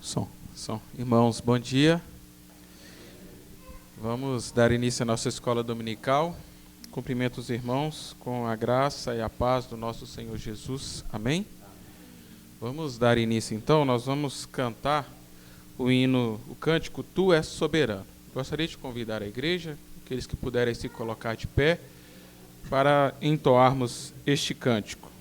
Som. Irmãos, bom dia. Vamos dar início à nossa escola dominical. Cumprimento os irmãos com a graça e a paz do nosso Senhor Jesus. Amém? Vamos dar início então, nós vamos cantar o cântico Tu és soberano. Gostaria de convidar a igreja, aqueles que puderem se colocar de pé, para entoarmos este cântico.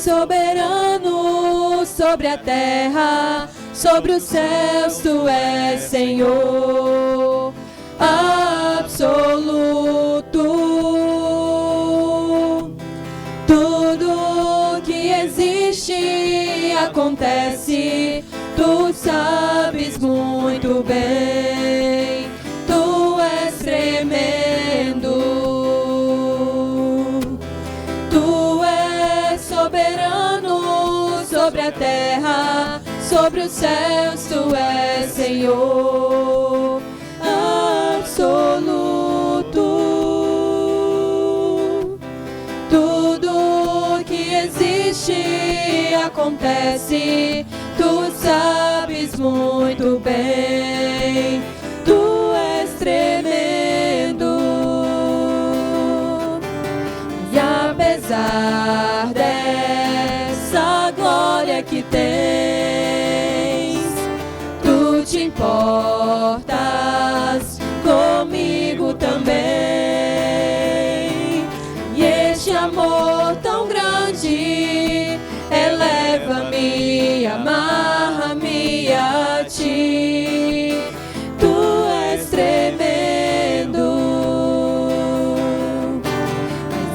Soberano sobre a terra, sobre os céus, tu és Senhor absoluto. Tudo que existe acontece, tu sabes muito bem, tu és tremendo. Soberano sobre a terra, sobre os céus, tu és Senhor absoluto. Tudo que existe acontece, tu sabes muito bem, tu és tremendo. E apesar dessa glória que tens, tu te importas comigo também. E este amor tão grande eleva-me, amarra-me a ti. Tu és tremendo.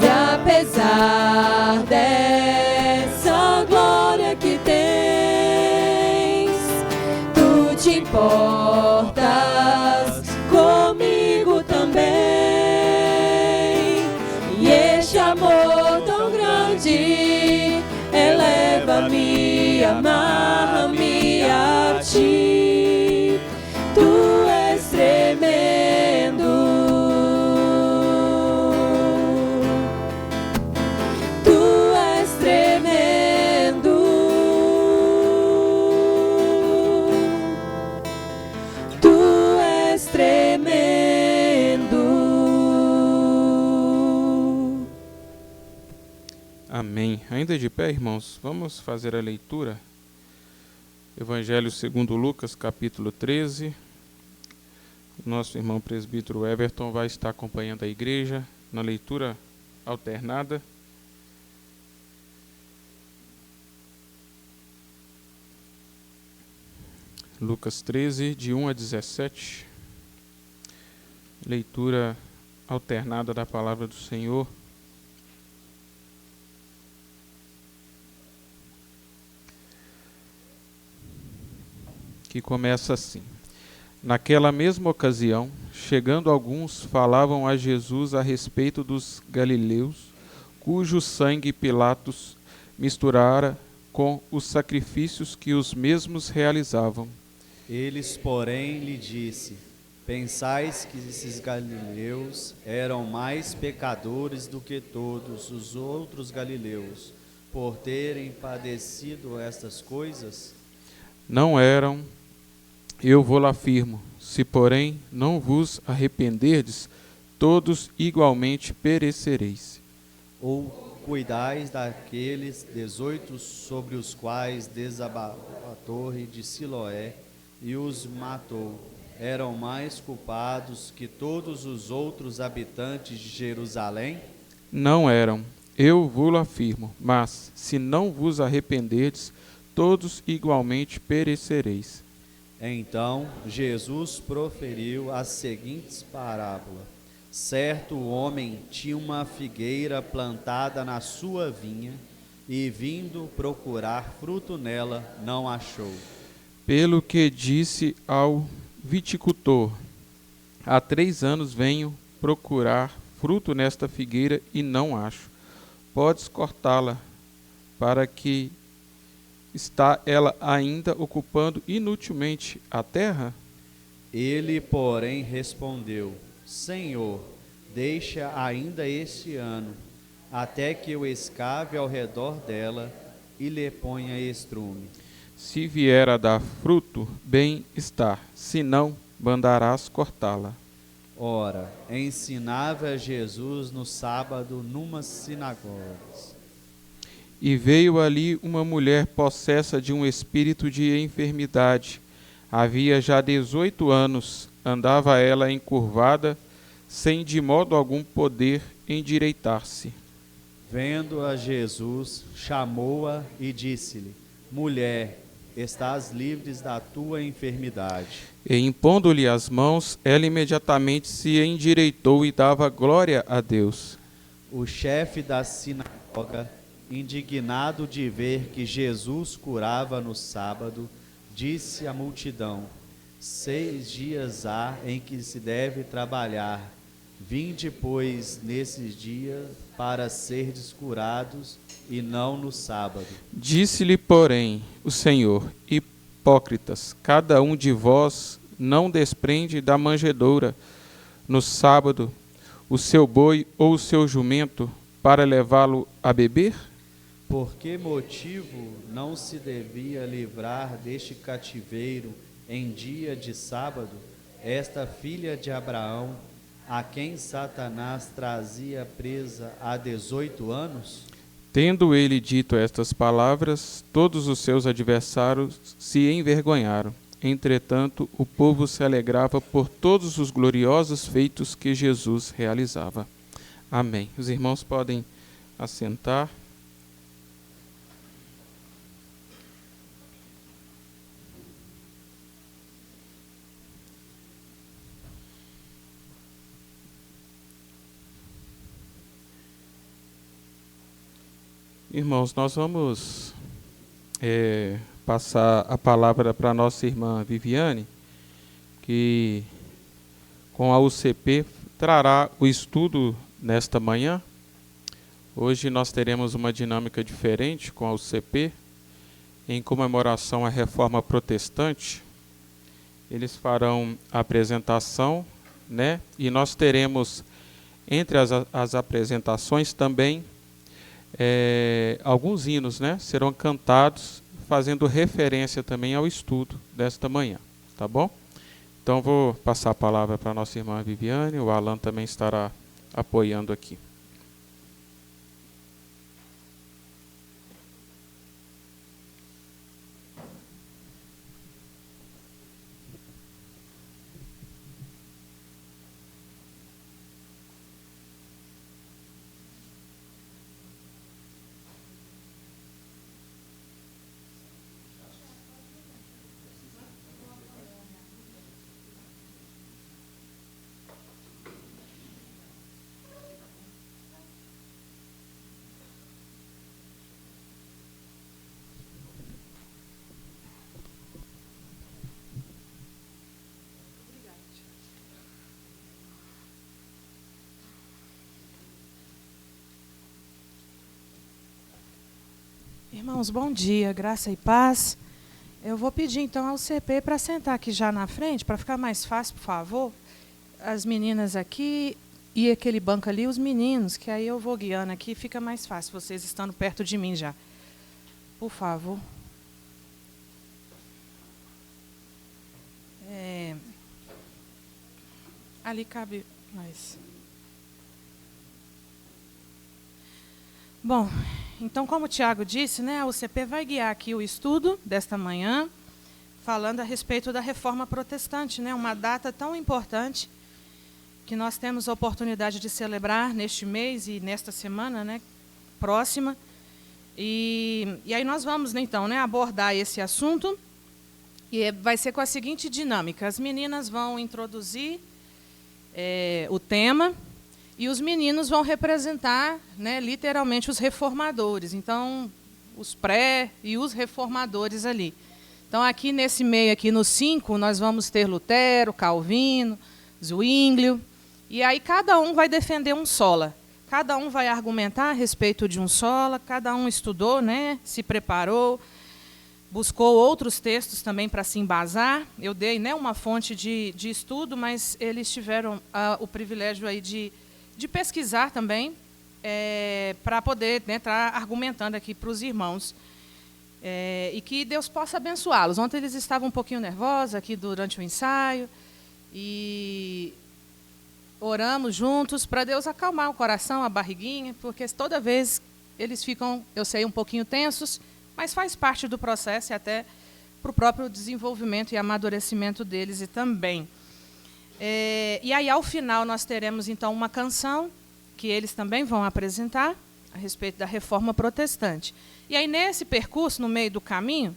E apesar dessa glória que tens, tu te importas comigo também. E este amor tão grande eleva-me, amarra-me a ti. Tu és tremendo. Amém. Ainda de pé, irmãos, vamos fazer a leitura. Evangelho segundo Lucas, capítulo 13. Nosso irmão presbítero Everton vai estar acompanhando a igreja na leitura alternada. Lucas 13, de 1 a 17. Leitura alternada da palavra do Senhor. Que começa assim: Naquela mesma ocasião, chegando alguns, falavam a Jesus a respeito dos galileus, cujo sangue Pilatos misturara com os sacrifícios que os mesmos realizavam. Eles, porém, lhe disse: Pensais que esses galileus eram mais pecadores do que todos os outros galileus, por terem padecido estas coisas? Não eram, eu vou-lo afirmo, se porém não vos arrependerdes, todos igualmente perecereis. Ou cuidais daqueles 18 sobre os quais desabou a torre de Siloé e os matou? Eram mais culpados que todos os outros habitantes de Jerusalém? Não eram, eu vou-lo afirmo, mas se não vos arrependerdes, todos igualmente perecereis. Então Jesus proferiu as seguintes parábolas. Certo homem tinha uma figueira plantada na sua vinha e, vindo procurar fruto nela, não achou. Pelo que disse ao viticultor: há 3 anos venho procurar fruto nesta figueira e não acho. Podes cortá-la, para que está ela ainda ocupando inutilmente a terra? Ele, porém, respondeu: Senhor, deixa ainda este ano, até que eu escave ao redor dela e lhe ponha estrume. Se vier a dar fruto, bem está, se não, mandarás cortá-la. Ora, ensinava Jesus no sábado numas sinagogas. E veio ali uma mulher possessa de um espírito de enfermidade. Havia já 18 anos, andava ela encurvada, sem de modo algum poder endireitar-se. Vendo-a Jesus, chamou-a e disse-lhe: Mulher, estás livre da tua enfermidade. E impondo-lhe as mãos, ela imediatamente se endireitou e dava glória a Deus. O chefe da sinagoga, indignado de ver que Jesus curava no sábado, disse à multidão: 6 dias há em que se deve trabalhar. Vinde, pois, nesses dias para serdes curados, e não no sábado. Disse-lhe, porém, o Senhor: Hipócritas, cada um de vós não desprende da manjedoura no sábado o seu boi ou o seu jumento para levá-lo a beber? Por que motivo não se devia livrar deste cativeiro em dia de sábado esta filha de Abraão, a quem Satanás trazia presa há 18 anos? Tendo ele dito estas palavras, todos os seus adversários se envergonharam. Entretanto, o povo se alegrava por todos os gloriosos feitos que Jesus realizava. Amém. Os irmãos podem assentar. Irmãos, nós vamos passar a palavra para a nossa irmã Viviane, que com a UCP trará o estudo nesta manhã. Hoje nós teremos uma dinâmica diferente com a UCP, em comemoração à Reforma Protestante. Eles farão a apresentação, né? E nós teremos, entre as apresentações também, alguns hinos, né, serão cantados, fazendo referência também ao estudo desta manhã, tá bom? Então vou passar a palavra para a nossa irmã Viviane, o Alan também estará apoiando aqui. Irmãos, bom dia, graça e paz. Eu vou pedir então ao CP para sentar aqui já na frente, para ficar mais fácil, por favor. As meninas aqui e aquele banco ali, os meninos, que aí eu vou guiando aqui, fica mais fácil, vocês estando perto de mim já. Por favor. Ali cabe mais. Bom, então, como o Tiago disse, né, a UCP vai guiar aqui o estudo desta manhã, falando a respeito da Reforma Protestante, né, uma data tão importante que nós temos a oportunidade de celebrar neste mês e nesta semana, né, próxima. E aí nós vamos, né, então, né, abordar esse assunto, e vai ser com a seguinte dinâmica. As meninas vão introduzir o tema, e os meninos vão representar, né, literalmente, os reformadores. Então, os pré e os reformadores ali. Então, aqui nesse meio, aqui no 5, nós vamos ter Lutero, Calvino, Zwinglio. E aí cada um vai defender um sola. Cada um vai argumentar a respeito de um sola, cada um estudou, né, se preparou, buscou outros textos também para se embasar. Eu dei, né, uma fonte de estudo, mas eles tiveram o privilégio aí de pesquisar também, para poder, né, estar argumentando aqui para os irmãos. E que Deus possa abençoá-los. Ontem eles estavam um pouquinho nervosos aqui durante o ensaio, e oramos juntos para Deus acalmar o coração, a barriguinha, porque toda vez eles ficam, eu sei, um pouquinho tensos, mas faz parte do processo e até para o próprio desenvolvimento e amadurecimento deles e também. E aí, ao final, nós teremos, então, uma canção que eles também vão apresentar a respeito da Reforma Protestante. E aí, nesse percurso, no meio do caminho,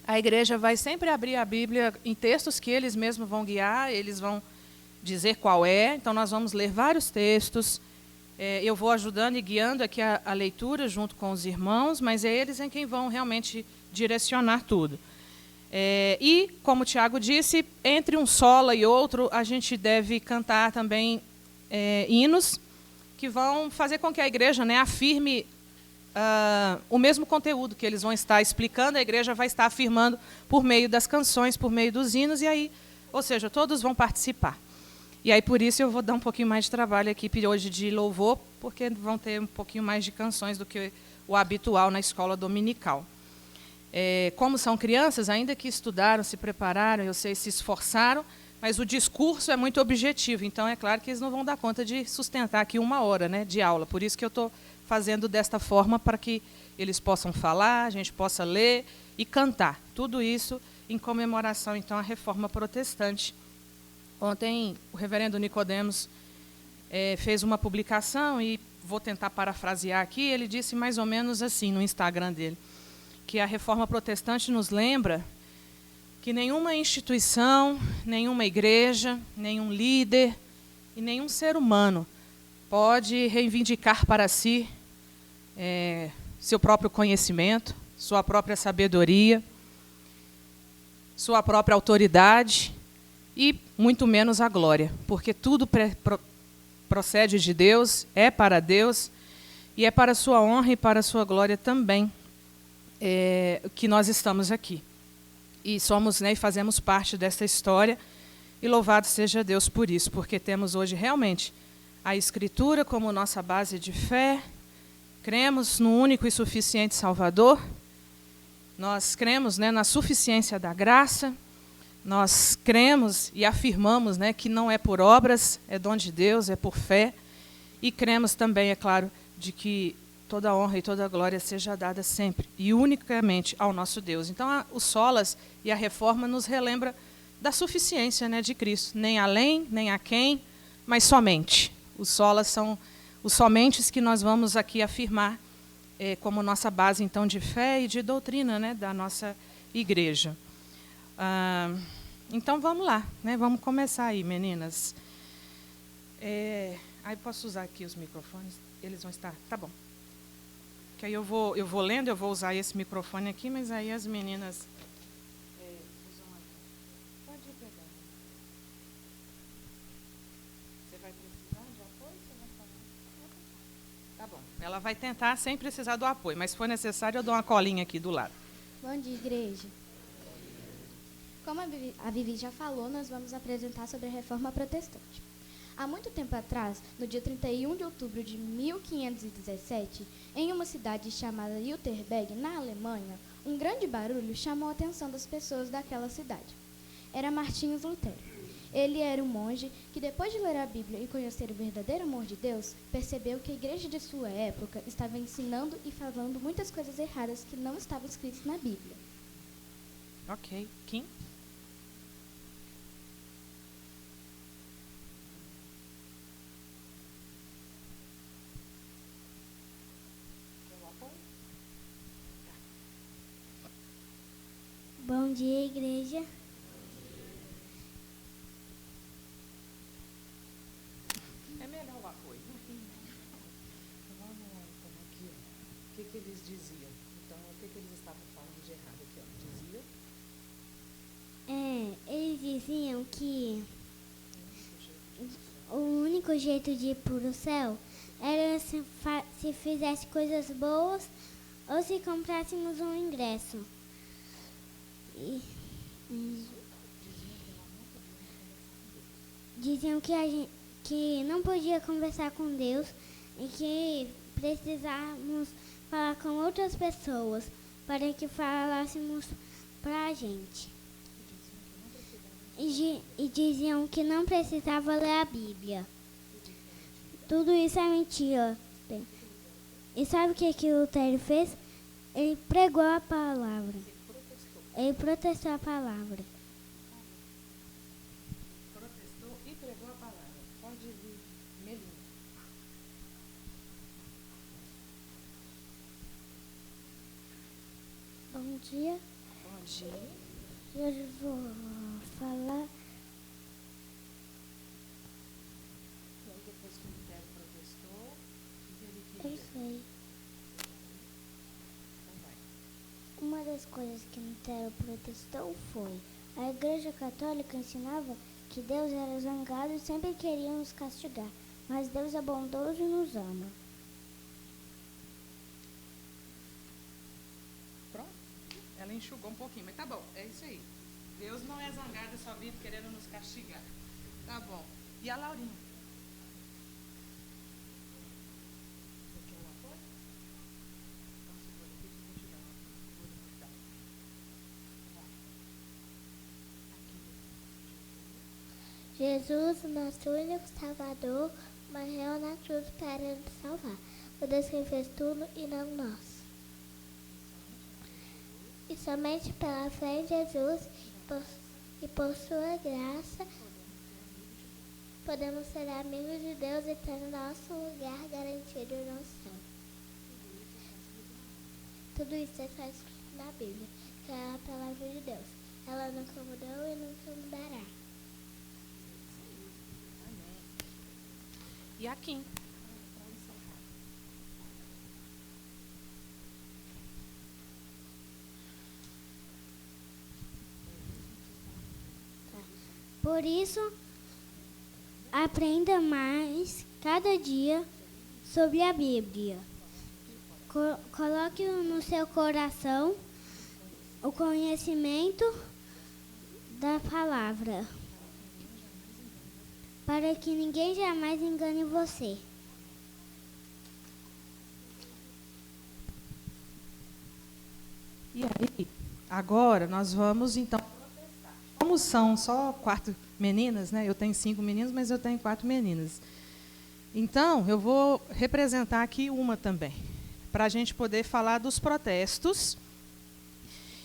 a igreja vai sempre abrir a Bíblia em textos que eles mesmos vão guiar, eles vão dizer qual é. Então, nós vamos ler vários textos. Eu vou ajudando e guiando aqui a leitura junto com os irmãos, mas é eles em quem vão realmente direcionar tudo. E, como o Tiago disse, entre um sola e outro, a gente deve cantar também hinos que vão fazer com que a igreja, né, afirme o mesmo conteúdo que eles vão estar explicando, a igreja vai estar afirmando por meio das canções, por meio dos hinos, e aí, ou seja, todos vão participar. E aí, por isso, eu vou dar um pouquinho mais de trabalho à equipe hoje de louvor, porque vão ter um pouquinho mais de canções do que o habitual na escola dominical. Como são crianças, ainda que estudaram, se prepararam, eu sei, se esforçaram, mas o discurso é muito objetivo, então é claro que eles não vão dar conta de sustentar aqui 1 hora, né, de aula. Por isso que eu estou fazendo desta forma, para que eles possam falar, a gente possa ler e cantar. Tudo isso em comemoração, então, à Reforma Protestante. Ontem, o reverendo Nicodemos fez uma publicação, e vou tentar parafrasear aqui, ele disse mais ou menos assim no Instagram dele, que a Reforma Protestante nos lembra que nenhuma instituição, nenhuma igreja, nenhum líder e nenhum ser humano pode reivindicar para si seu próprio conhecimento, sua própria sabedoria, sua própria autoridade, e muito menos a glória, porque tudo procede de Deus, é para Deus, e é para a sua honra e para a sua glória também que nós estamos aqui. E somos, né, e fazemos parte dessa história, e louvado seja Deus por isso, porque temos hoje realmente a Escritura como nossa base de fé, cremos no único e suficiente Salvador, nós cremos, né, na suficiência da graça, nós cremos e afirmamos, né, que não é por obras, é dom de Deus, é por fé, e cremos também, é claro, de que toda a honra e toda a glória seja dada sempre e unicamente ao nosso Deus. Então, os solas e a reforma nos relembra da suficiência, né, de Cristo, nem além, nem aquém, mas somente. Os solas são os somentes que nós vamos aqui afirmar como nossa base, então, de fé e de doutrina, né, da nossa igreja. Então, vamos lá, né, vamos começar aí, meninas. Aí posso usar aqui os microfones? Eles vão estar... Tá bom. Que aí eu vou lendo, eu vou usar esse microfone aqui, mas aí as meninas usam aqui. Pode pegar. Você vai precisar de apoio? Você vai falar? Tá bom. Ela vai tentar sem precisar do apoio, mas se for necessário, eu dou uma colinha aqui do lado. Bom dia, igreja. Como a Vivi já falou, nós vamos apresentar sobre a Reforma Protestante. Há muito tempo atrás, no dia 31 de outubro de 1517, em uma cidade chamada Jutterberg, na Alemanha, um grande barulho chamou a atenção das pessoas daquela cidade. Era Martinhos Lutero. Ele era um monge que, depois de ler a Bíblia e conhecer o verdadeiro amor de Deus, percebeu que a igreja de sua época estava ensinando e falando muitas coisas erradas que não estavam escritas na Bíblia. Ok. Kim? Bom dia, igreja. É melhor o apoio. Vamos lá, então, aqui. O que eles diziam? Então, o que eles estavam falando de errado aqui? Diziam? Eles diziam que o único jeito de ir para o céu era se fizesse coisas boas ou se comprássemos um ingresso. Diziam que não podia conversar com Deus e que precisávamos falar com outras pessoas para que falássemos para a gente. E diziam que não precisava ler a Bíblia. Tudo isso é mentira. E sabe o que Lutero fez? Ele pregou a palavra. Ele protestou a palavra. Protestou e pregou a palavra. Pode ir, Melina. Bom dia. Bom dia. Eu vou falar. E aí depois que o Lutero protestou, o que ele Eu queria? sei. Então vai. Uma das coisas que Lutero protestou foi: a Igreja Católica ensinava que Deus era zangado e sempre queria nos castigar, mas Deus é bondoso e nos ama. Pronto? Ela enxugou um pouquinho, mas tá bom, é isso aí. Deus não é zangado e só vive querendo nos castigar. Tá bom. E a Laurinha? Você quer um apoio? Então segura aqui que eu vou te dar uma ajuda. Jesus, nosso único Salvador, morreu na cruz para nos salvar. O Deus que fez tudo e não nós. E somente pela fé em Jesus e por sua graça podemos ser amigos de Deus e ter nosso lugar garantido no céu. Tudo isso está escrito na Bíblia, que é a palavra de Deus. Ela nunca mudou e nunca mudará. E a Kim? Por isso, aprenda mais cada dia sobre a Bíblia. Coloque no seu coração o conhecimento da palavra, para que ninguém jamais engane você. E aí, agora nós vamos então protestar. Como são só 4 meninas, né? Eu tenho 5 meninos, mas eu tenho 4 meninas. Então, eu vou representar aqui uma também, para a gente poder falar dos protestos.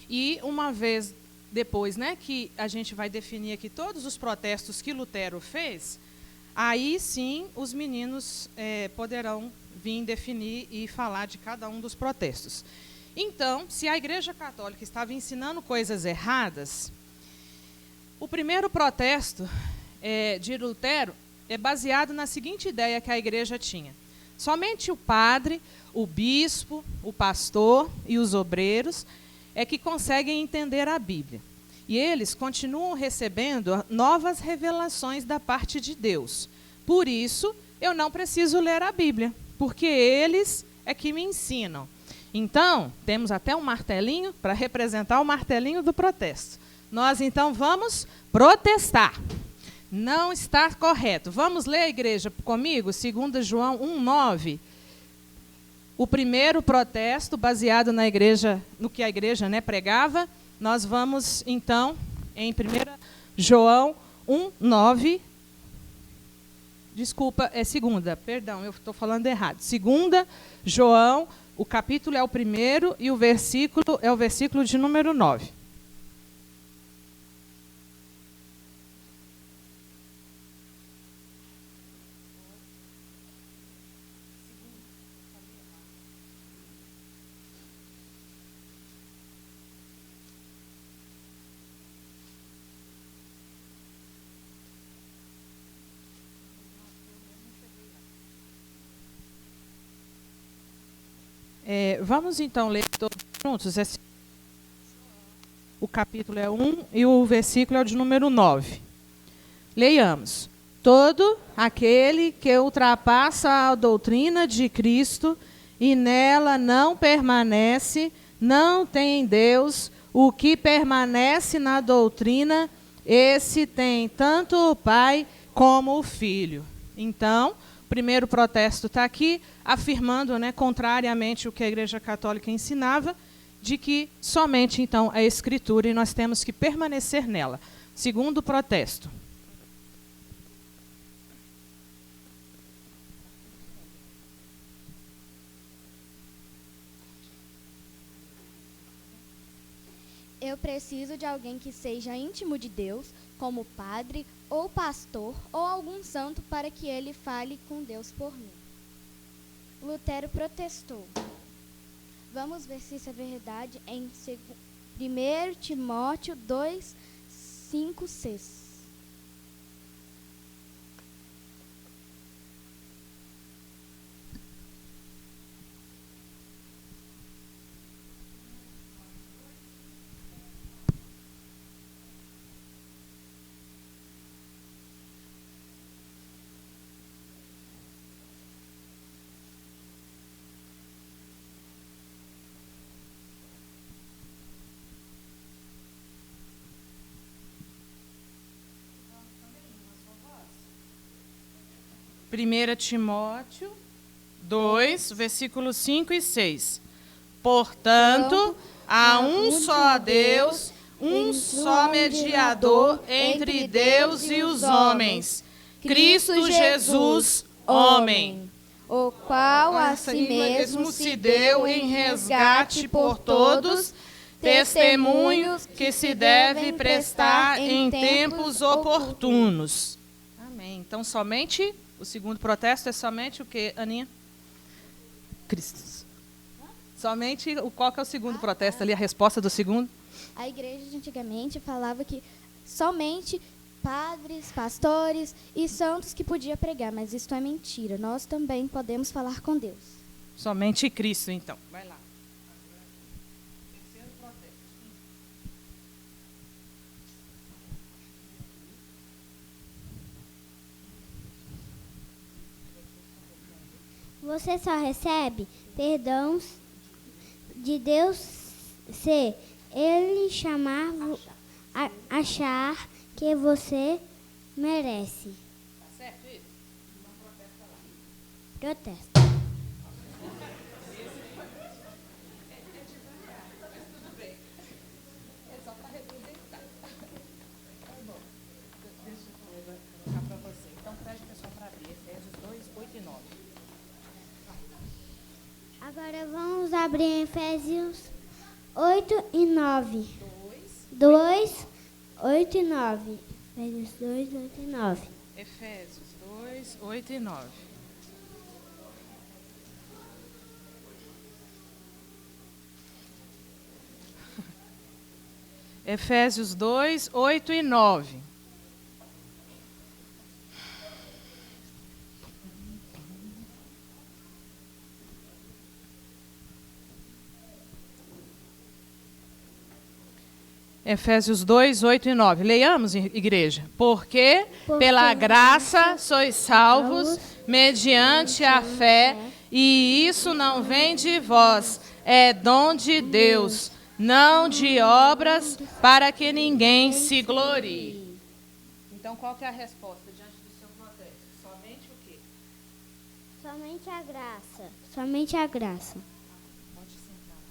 E uma vez depois, né, que a gente vai definir aqui todos os protestos que Lutero fez, aí sim os meninos poderão vir definir e falar de cada um dos protestos. Então, se a Igreja Católica estava ensinando coisas erradas, o primeiro protesto de Lutero é baseado na seguinte ideia que a Igreja tinha: somente o padre, o bispo, o pastor e os obreiros é que conseguem entender a Bíblia. E eles continuam recebendo novas revelações da parte de Deus. Por isso, eu não preciso ler a Bíblia, porque eles é que me ensinam. Então, temos até um martelinho para representar o martelinho do protesto. Nós, então, vamos protestar. Não está correto. Vamos ler, igreja, comigo? 2 João 1,9. O primeiro protesto, baseado na igreja, no que a igreja, né, pregava. Nós vamos, então, em 1 João 1,9. Desculpa, é 2, perdão, eu estou falando errado. 2 João, o capítulo é o 1º e o versículo é o versículo de número 9. Vamos então ler todos juntos. O capítulo é 1 e o versículo é o de número 9. Leiamos. todo aquele que ultrapassa a doutrina de Cristo e nela não permanece, não tem Deus. O que permanece na doutrina, esse tem tanto o Pai como o Filho. Então, o primeiro protesto está aqui, afirmando, né, contrariamente o que a Igreja Católica ensinava, de que somente, então, a Escritura e nós temos que permanecer nela. Segundo protesto. Eu preciso de alguém que seja íntimo de Deus, como padre ou pastor ou algum santo, para que ele fale com Deus por mim. Lutero protestou. Vamos ver se isso é verdade em 1 Timóteo 2, 5, 6. Primeira Timóteo 2, versículos 5 e 6. Portanto, há um só Deus, um só mediador entre Deus e os homens, Cristo Jesus, homem, o qual a si mesmo se deu em resgate por todos, testemunhos que se deve prestar em tempos oportunos. Amém. Então, somente o segundo protesto é somente o que, Aninha? Cristo. Somente qual que é o segundo protesto ali, a resposta do segundo? A igreja de antigamente falava que somente padres, pastores e santos que podia pregar, mas isso é mentira. Nós também podemos falar com Deus. Somente Cristo, então. Vai lá. Terceiro protesto. Você só recebe perdão de Deus se Ele achar que você merece. Tá certo isso? Protesto. Agora vamos abrir Efésios 8 e 9. 2, 8 e 9. Efésios 2, 8 e 9. Efésios 2, 8 e 9. Efésios 2, 8 e 9. Efésios 2, 8 e 9. Leiamos, igreja. Porque pela graça sois salvos mediante a fé, e isso não vem de vós, é dom de Deus, não de obras, para que ninguém se glorie. Então, qual que é a resposta diante do seu protesto? Somente o quê? Somente a graça. Somente a graça. Pode sentar.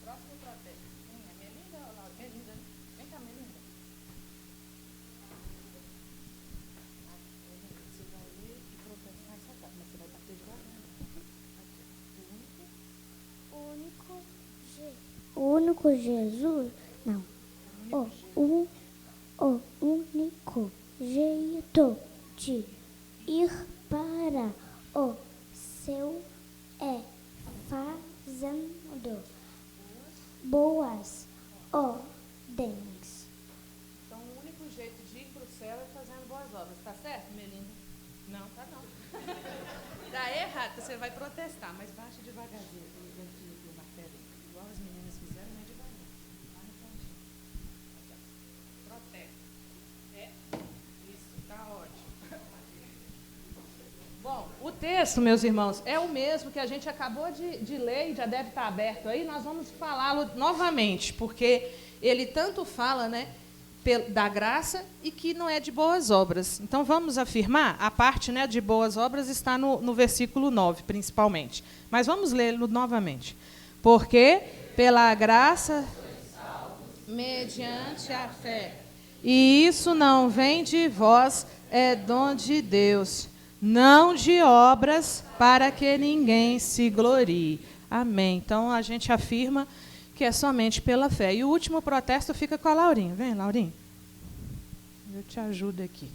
Próximo protesto. É Melinda ou Laura? Melinda, né? Vem cá, Melinda. Você vai ler e protestar essa parte, mas você vai bater devagar. O único Jesus? Não. O único jeito de ir para o céu é fazendo boas ordens. Então, o único jeito de ir para o céu é fazendo boas obras. Tá certo, Melinda? Não, tá não. Tá errado, você vai protestar, mas baixa devagarzinho. Do martelo. Igual as meninas fizeram, mas devagar. Lá no pontinho. Protesto. É. Isso, tá ótimo. texto, meus irmãos, é o mesmo que a gente acabou de ler e já deve estar aberto aí. Nós vamos falá-lo novamente, porque ele tanto fala, né, da graça e que não é de boas obras. Então, vamos afirmar, a parte, né, de boas obras está no versículo 9, principalmente. Mas vamos lê-lo novamente. Porque, pela graça, mediante a fé, e isso não vem de vós, é dom de Deus, não de obras, para que ninguém se glorie. Amém. Então, a gente afirma que é somente pela fé. E o último protesto fica com a Laurinha. Vem, Laurinha. Eu te ajudo aqui.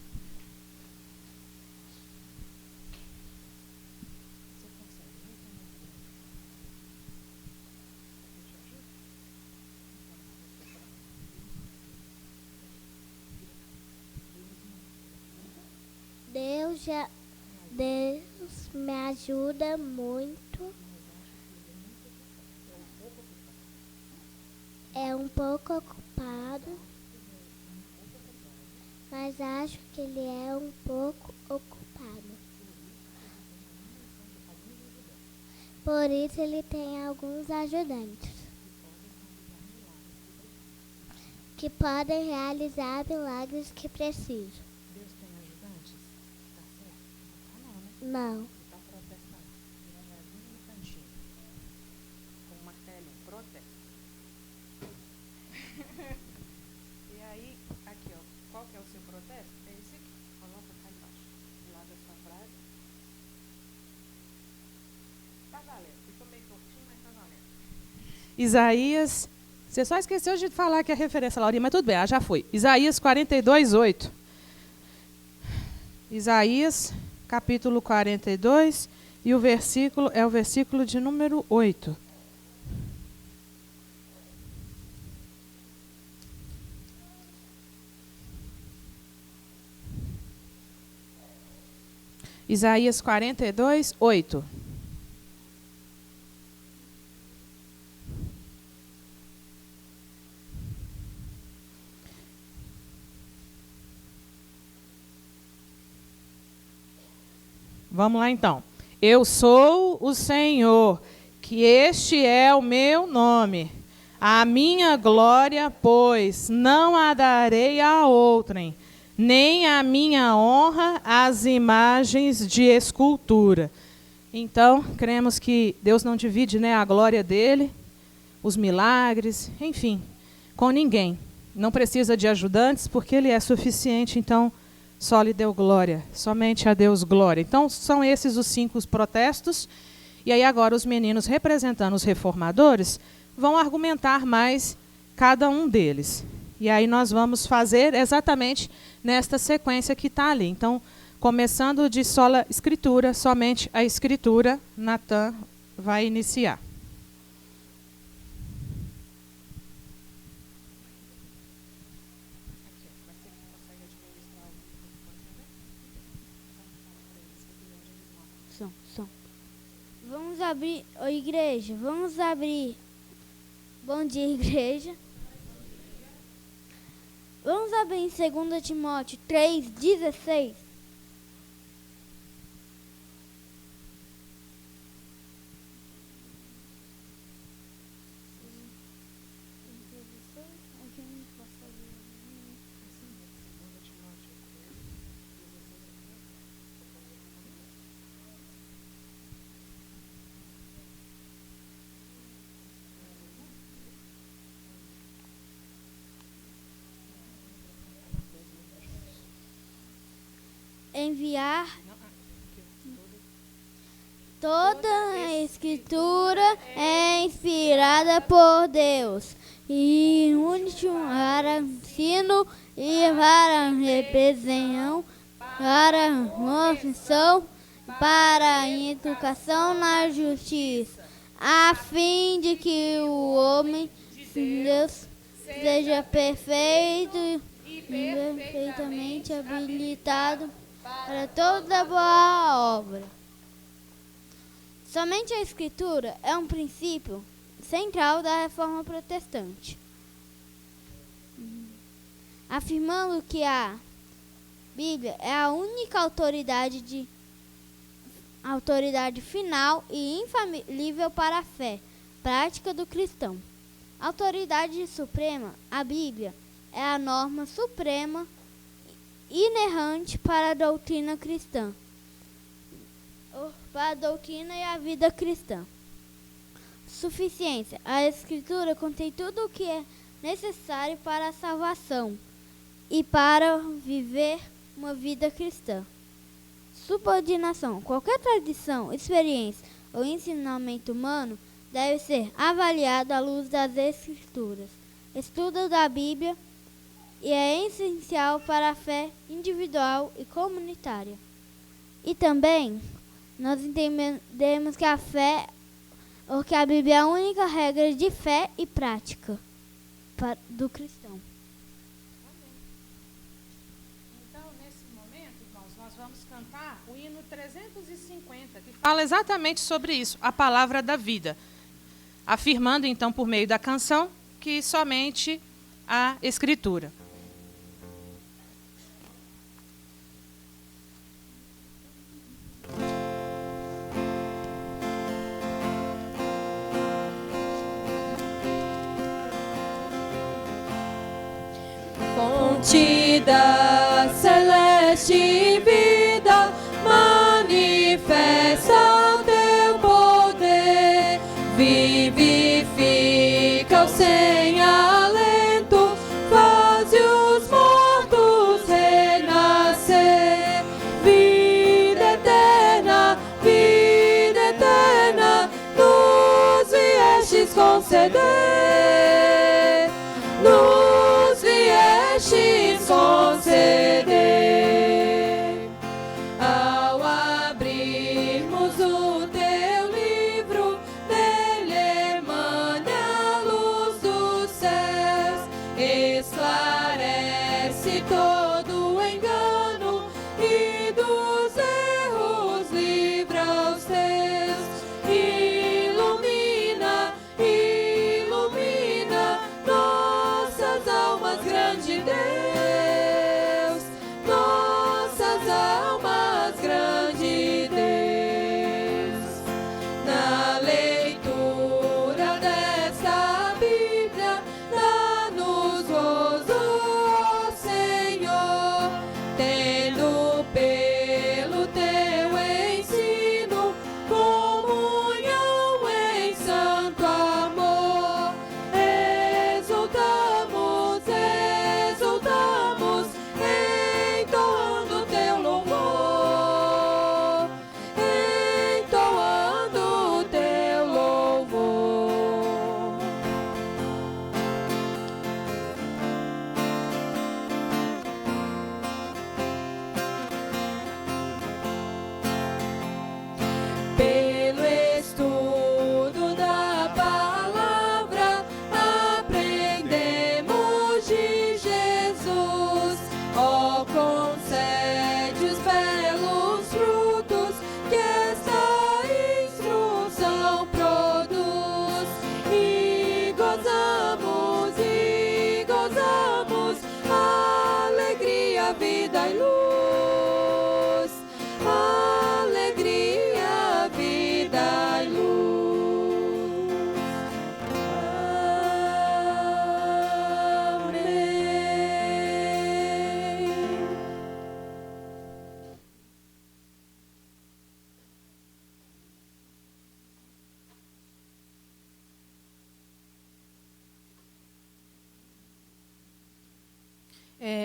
Deus me ajuda muito. É um pouco ocupado, mas acho que ele é um pouco ocupado. Por isso ele tem alguns ajudantes que podem realizar milagres que precisam. Deus tem ajudantes? Está certo? Não. Então, protestar. Viradinho no cantinho. Com um martelinho. Protesta. E aí, aqui, ó. Qual que é o seu protesto? É esse aqui. Coloca cá embaixo. Do lado da sua frase. Tá valendo. Ficou meio tortinho, mas tá valendo. Isaías. Você só esqueceu de falar que é referência, Laurinha, mas tudo bem, já foi. Isaías 42, 8. Isaías, capítulo 42, e o versículo é o versículo de número 8. Isaías 42, 8. Vamos lá, então. Eu sou o Senhor, que este é o meu nome. A minha glória, pois, não a darei a outrem, nem a minha honra às imagens de escultura. Então, cremos que Deus não divide, né, a glória dele, os milagres, enfim, com ninguém. Não precisa de ajudantes, porque ele é suficiente, então só lhe deu glória, somente a Deus glória. Então, são esses os 5 protestos. E aí agora os meninos, representando os reformadores, vão argumentar mais cada um deles. E aí nós vamos fazer exatamente nesta sequência que está ali. Então, começando de sola escritura, somente a escritura, Natan vai iniciar. Vamos abrir, igreja, vamos abrir. Bom dia, igreja. Vamos abrir em 2 Timóteo 3:16. Enviar toda a escritura é inspirada por Deus e útil para ensino e para repreensão, para confissão, para a educação na justiça, a fim de que o homem de Deus seja perfeito e perfeitamente habilitado para toda boa obra. Somente a Escritura é um princípio central da Reforma Protestante, afirmando que a Bíblia é a única autoridade autoridade final e infalível para a fé prática do cristão. A autoridade suprema, a Bíblia, é a norma suprema inerrante para a doutrina cristã, para a doutrina e a vida cristã. Suficiência. A Escritura contém tudo o que é necessário para a salvação e para viver uma vida cristã. Subordinação. Qualquer tradição, experiência ou ensinamento humano deve ser avaliado à luz das Escrituras. Estudo da Bíblia é essencial para a fé individual e comunitária. E também nós entendemos que a fé, ou que a Bíblia é a única regra de fé e prática do cristão. Então, nesse momento, irmãos, nós vamos cantar o hino 350, que fala exatamente sobre isso, a palavra da vida. Afirmando, então, por meio da canção, que somente a Escritura. Fonte da celeste vida, manifesta o teu poder, vivifica o sem alento, faz os mortos renascer. Vida eterna, nos viestes conceder, nos viestes conceder. Ao abrirmos o teu livro, dele emane a luz dos céus, esclarece todo o engano e dos erros livra os teus. Ilumina nossas almas, grande Deus, nossas almas, grande Deus. Na leitura desta Bíblia, dá-nos gozo, ó Senhor, tendo pelo teu ensino comunhão em santo amor. Exultamos, entoando teu louvor, entoando teu louvor. Pelo estudo da palavra, aprendemos de Jesus. Ó, concede os belos frutos que esta instrução produz. E gozamos, alegria, vida e luz. Alegria, vida e luz. Amém.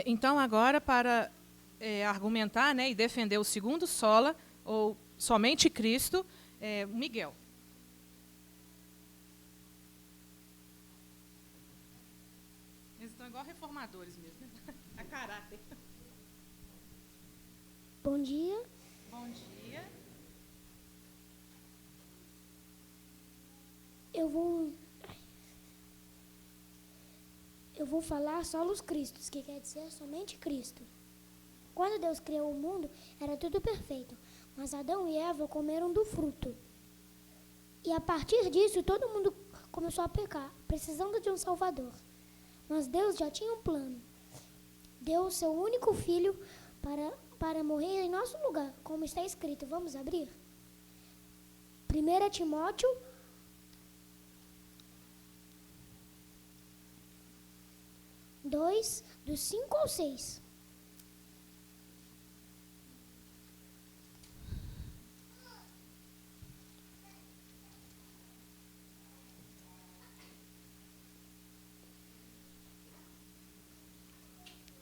Então, agora, para argumentar, né, e defender o segundo sola, ou somente Cristo, Miguel. Eles estão igual reformadores mesmo, né? A caráter. Bom dia. Bom dia. Eu vou falar solos Cristos, que quer dizer somente Cristo. Quando Deus criou o mundo, era tudo perfeito, mas Adão e Eva comeram do fruto. E a partir disso, todo mundo começou a pecar, precisando de um Salvador. Mas Deus já tinha um plano. Deu o seu único filho para morrer em nosso lugar, como está escrito. Vamos abrir? 1 Timóteo 2, do 5 ao 6.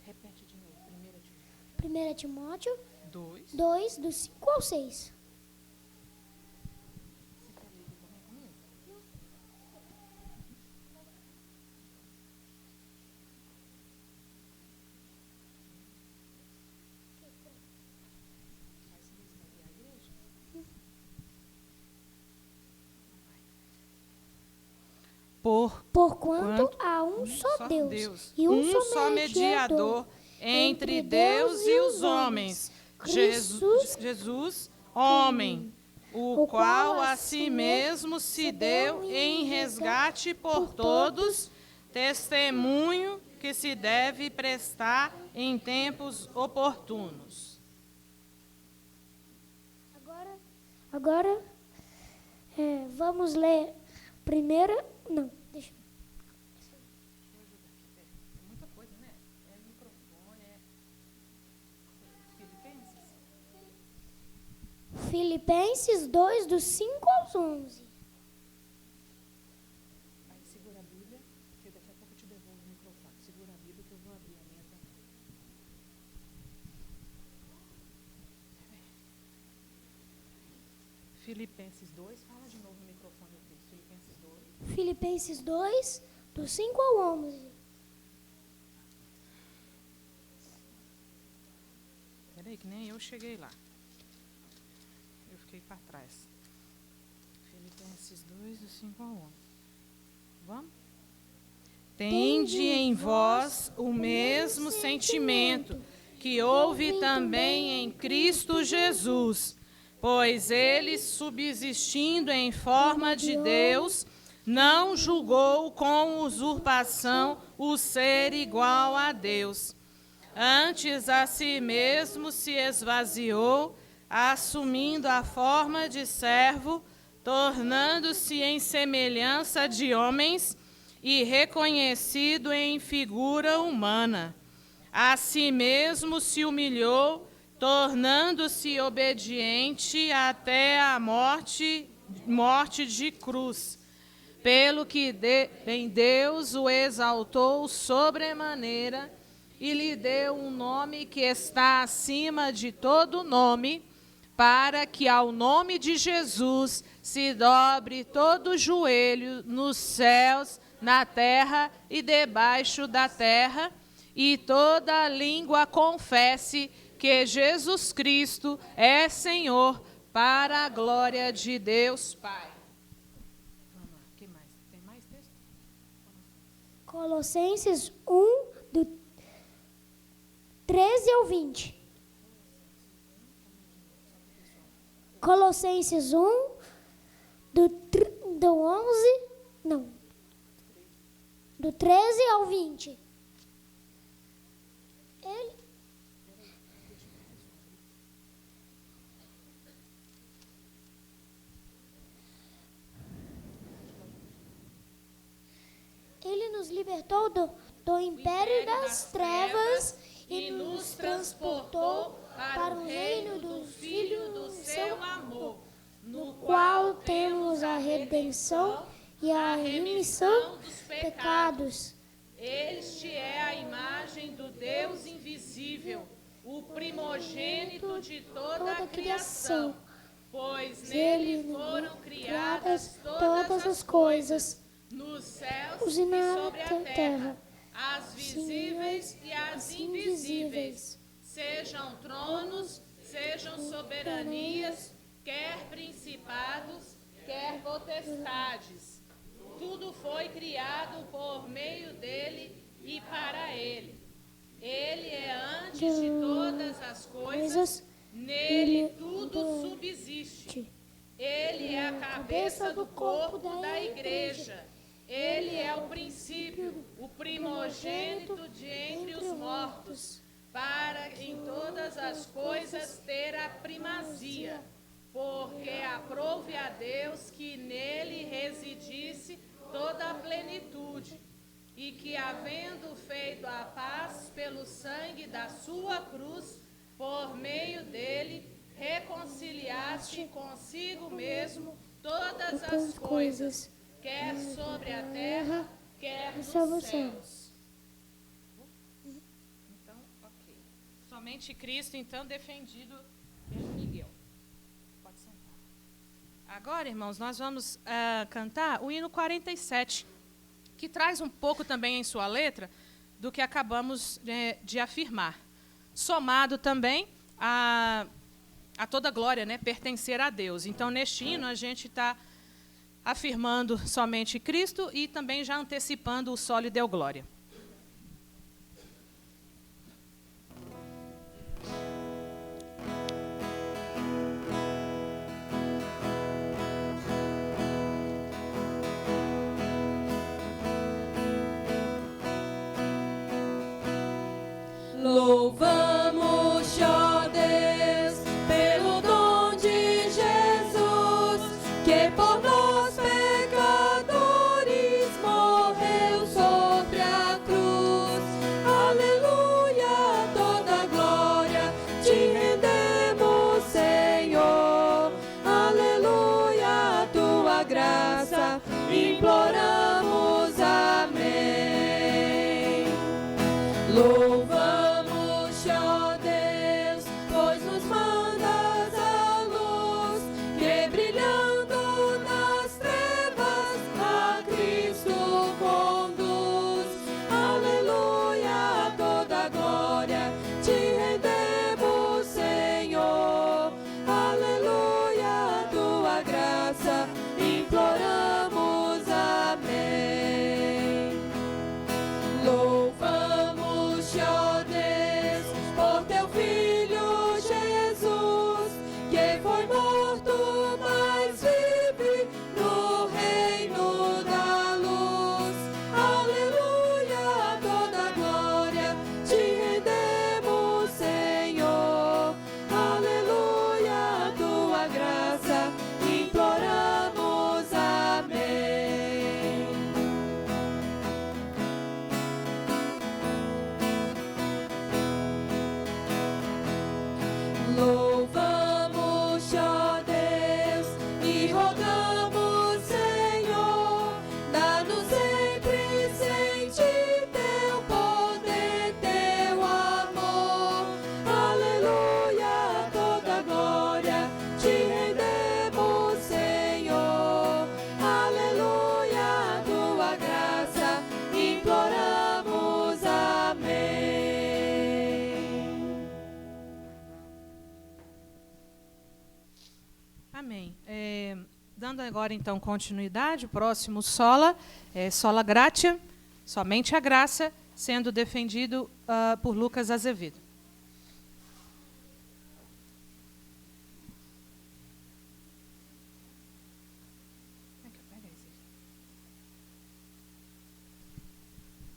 Repete de novo. 1 Timóteo 2. 2, do 5 ao 6. Porquanto há um só Deus e um só mediador entre Deus e os homens, Jesus, homem, o qual a si mesmo se deu em resgate por todos, testemunho que se deve prestar em tempos oportunos. Agora vamos ler primeira... Não, deixa eu... Muita coisa, né? É microfone, Filipenses 2, do 5 aos 11. Aí segura a Bíblia, que daqui a pouco eu te devolvo o microfone. Segura a Bíblia que eu vou abrir a minha também. Filipenses 2, fala de novo no microfone o texto. Filipenses 2, do 5 ao 11. Peraí, que nem eu cheguei lá. Eu fiquei para trás. Filipenses 2, do 5 ao 11. Vamos? Tende em vós o mesmo sentimento que houve também em Cristo Jesus, pois ele, subsistindo em forma de Deus, não julgou com usurpação o ser igual a Deus. Antes a si mesmo se esvaziou, assumindo a forma de servo, tornando-se em semelhança de homens e reconhecido em figura humana. A si mesmo se humilhou, tornando-se obediente até a morte de cruz. Pelo que em Deus o exaltou sobremaneira e lhe deu um nome que está acima de todo nome, para que ao nome de Jesus se dobre todo joelho nos céus, na terra e debaixo da terra, e toda língua confesse que Jesus Cristo é Senhor, para a glória de Deus Pai. Vamos lá, o que mais? Tem mais texto? Colossenses 1, do 13 ao 20. Colossenses 1, do 11, não, do 13 ao 20. Ele nos libertou do império das trevas e nos transportou para o reino do Filho do seu amor, no qual temos a redenção e a remissão dos pecados. Este é a imagem do Deus invisível, o primogênito de toda a criação, pois nele foram criadas todas as coisas, nos céus e sobre a terra, as visíveis e as invisíveis, sejam tronos, sejam soberanias, quer principados, quer potestades. Tudo foi criado por meio dele e para ele. Ele é antes de todas as coisas, nele tudo subsiste. Ele é a cabeça do corpo da igreja. Ele é o princípio, o primogênito de entre os mortos, para em todas as coisas ter a primazia. porque aprouve a Deus que nele residisse toda a plenitude, e que, havendo feito a paz pelo sangue da sua cruz, por meio dele, reconciliaste consigo mesmo todas as coisas, quer sobre a terra, quer nos céus. Então, ok. Somente Cristo, então, defendido pelo Miguel. Pode sentar. Agora, irmãos, nós vamos cantar o hino 47, que traz um pouco também em sua letra do que acabamos de afirmar. Somado também a toda glória, né, pertencer a Deus. Então, neste hino, a gente está afirmando somente Cristo e também já antecipando o solo e deu glória. Louvamos, ó Deus, pelo dom de Jesus, que por nós pecadores morreu sobre a cruz. Aleluia, toda glória te rendemos, Senhor. Aleluia, tua graça imploramos, amém. Louvamos, ó Deus, pois nos mandas a luz, que brilhando nas trevas a Cristo conduz. Aleluia, toda glória te rendemos, Senhor. Aleluia, tua graça imploramos, amém. Louvamos, ó Deus, por teu Filho Jesus, que foi morto, mas vive no reino da luz. Aleluia, toda glória te rendemos, Senhor. Aleluia, tua graça imploramos, amém. Louvamos, ó Deus, e rogamos, Senhor, dá-nos sempre sentir teu poder, teu amor. Aleluia, toda glória te rendemos, Senhor. Aleluia, tua graça imploramos, amém. Amém. Dando agora, então, continuidade, o próximo sola, sola gratia, somente a graça, sendo defendido por Lucas Azevedo.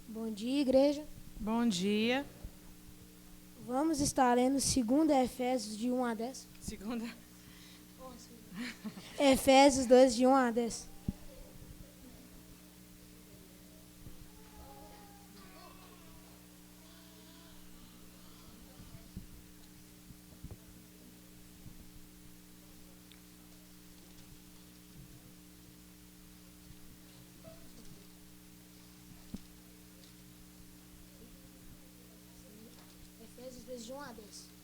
Bom dia, igreja. Bom dia. Vamos estar lendo 2 Efésios de 1 a 10. Segunda. Efésios 2, de 1 a 10. Efésios 2, de 1 a 10.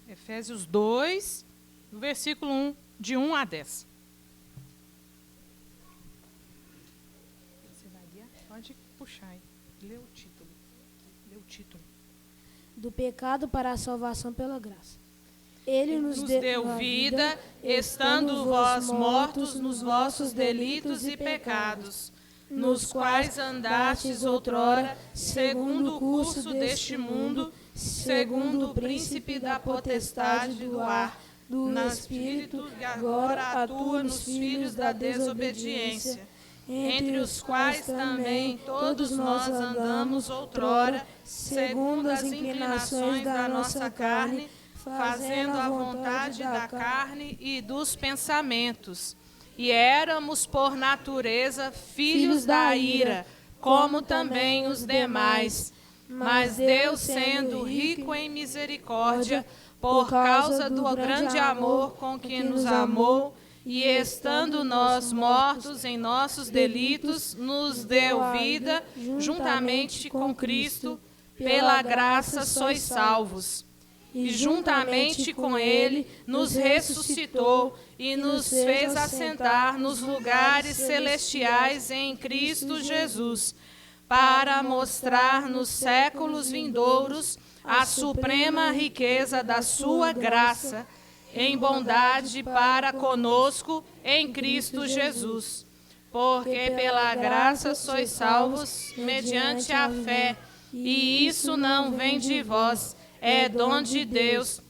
Efésios 2, no versículo 1, de 1 a 10. Você vai ler? Pode puxar aí. Lê o título. Lê o título. Do pecado para a salvação pela graça. Ele Nos deu vida, estando vós mortos nos vossos delitos e pecados, nos quais andastes outrora, segundo o curso deste mundo, segundo o príncipe da potestade do ar, do Espírito, que agora atua nos filhos da desobediência, entre os quais também todos nós andamos outrora, segundo as inclinações da nossa carne, fazendo a vontade da carne e dos pensamentos. E éramos, por natureza, filhos da ira, como também os demais. Mas Deus, sendo rico em misericórdia, por causa do grande amor com que nos amou, e estando nós mortos em nossos delitos, nos deu vida juntamente com Cristo, pela graça sois salvos. E juntamente com Ele nos ressuscitou e nos fez assentar nos lugares celestiais em Cristo Jesus, para mostrar nos séculos vindouros a suprema riqueza da sua graça, em bondade para conosco em Cristo Jesus. Porque pela graça sois salvos mediante a fé, e isso não vem de vós, é dom de Deus,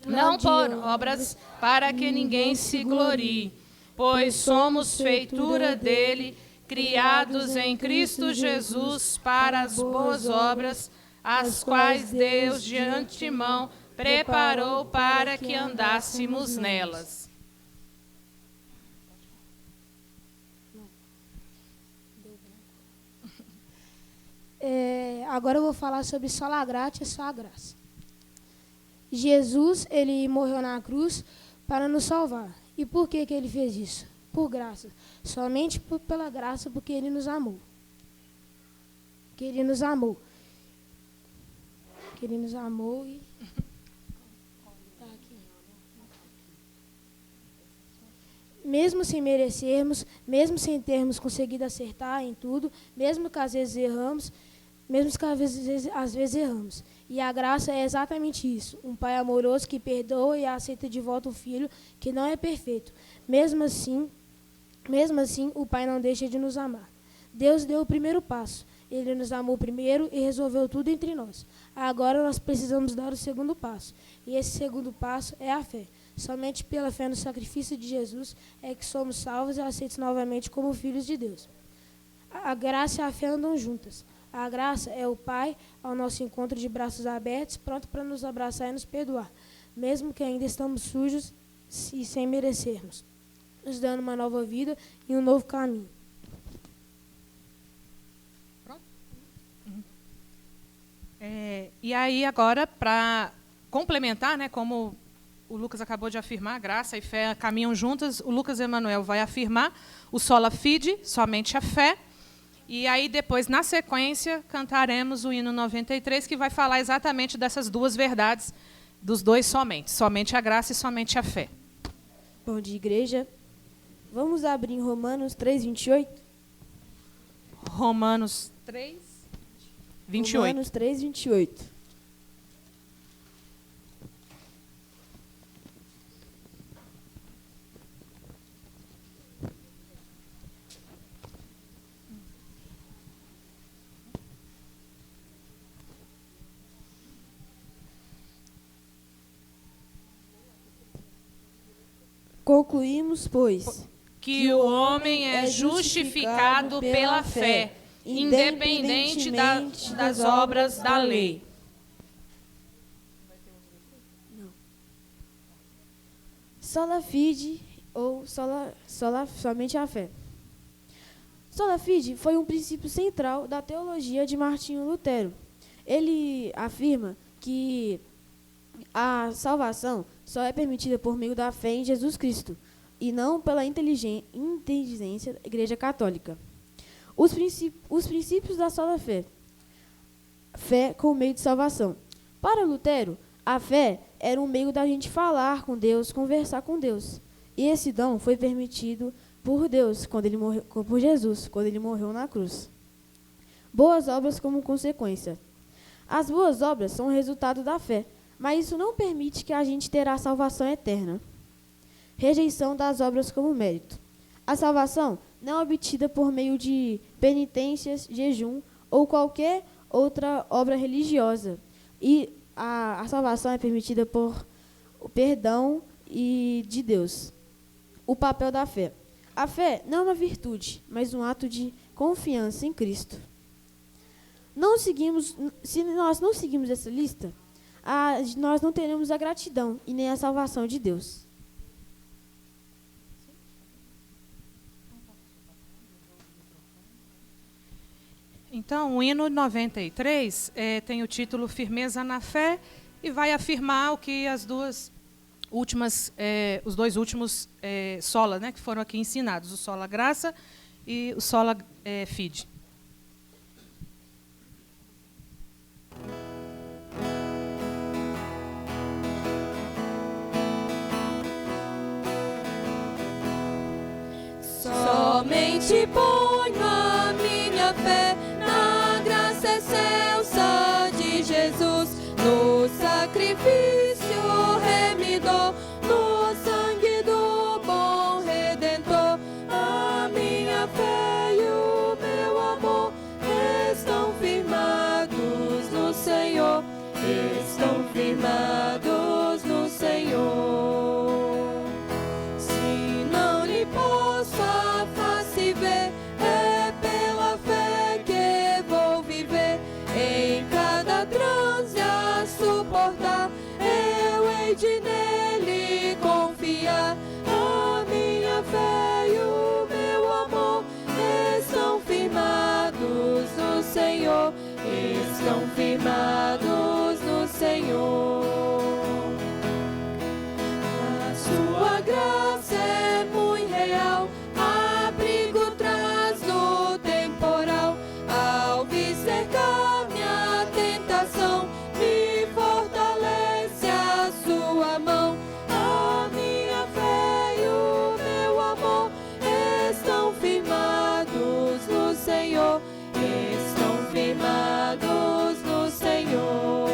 não por obras, para que ninguém se glorie. Pois somos feitura dele, criados em Cristo Jesus para as boas obras, as quais Deus de antemão preparou para que andássemos nelas. Agora eu vou falar sobre sola gratia e só a graça. Jesus, ele morreu na cruz para nos salvar. E por que ele fez isso? Por graça. Somente pela graça, porque ele nos amou. Que ele nos amou. Que ele nos amou e... Mesmo sem merecermos, mesmo sem termos conseguido acertar em tudo, mesmo que às vezes erramos, mesmo que às vezes erramos. E a graça é exatamente isso. Um pai amoroso que perdoa e aceita de volta um filho que não é perfeito. Mesmo assim, o pai não deixa de nos amar. Deus deu o primeiro passo. Ele nos amou primeiro e resolveu tudo entre nós. Agora nós precisamos dar o segundo passo. E esse segundo passo é a fé. Somente pela fé no sacrifício de Jesus é que somos salvos e aceitos novamente como filhos de Deus. A graça e a fé andam juntas. A graça é o Pai ao nosso encontro de braços abertos, pronto para nos abraçar e nos perdoar, mesmo que ainda estamos sujos e sem merecermos, nos dando uma nova vida e um novo caminho. Pronto? E aí agora, para complementar, né, como o Lucas acabou de afirmar, graça e fé caminham juntas, o Lucas Emanuel vai afirmar o sola fide, somente a fé. E aí, depois, na sequência, cantaremos o hino 93, que vai falar exatamente dessas duas verdades, dos dois somente a graça e somente a fé. Bom dia, igreja. Vamos abrir em Romanos 3, 28? Romanos 3, 28. Romanos 3, 28. Concluímos, pois, que o homem é justificado pela fé, independente das obras da lei. Sola fide ou somente a fé. Sola fide foi um princípio central da teologia de Martinho Lutero. Ele afirma que a salvação só é permitida por meio da fé em Jesus Cristo e não pela inteligência da Igreja Católica. Os princípios da sola fé. Fé como meio de salvação. Para Lutero, a fé era um meio da gente falar com Deus, conversar com Deus. E esse dom foi permitido por Deus, por Jesus, quando ele morreu na cruz. Boas obras como consequência. As boas obras são o resultado da fé, mas isso não permite que a gente terá a salvação eterna. Rejeição das obras como mérito. A salvação não é obtida por meio de penitências, jejum ou qualquer outra obra religiosa. E a salvação é permitida por o perdão de Deus. O papel da fé. A fé não é uma virtude, mas um ato de confiança em Cristo. Se nós não seguimos essa lista, nós não teremos a gratidão e nem a salvação de Deus. Então, o hino 93 tem o título Firmeza na Fé e vai afirmar o que os dois últimos sola, né, que foram aqui ensinados, o sola graça e o sola fide. Somente ponho a minha fé na graça excelsa de Jesus, no sacrifício remidor, no sangue do bom Redentor. A minha fé e o meu amor estão firmados no Senhor, estão firmados no Senhor. Se não lhe posso a face ver, é pela fé que vou viver. Em cada transe a suportar, eu hei de nele confiar. A minha fé e o meu amor estão firmados no Senhor, estão firmados no Senhor. A sua graça é muito real, abrigo traz no temporal. Ao vir cercar minha tentação, me fortalece a sua mão. A minha fé e o meu amor estão firmados no Senhor, estão firmados no Senhor.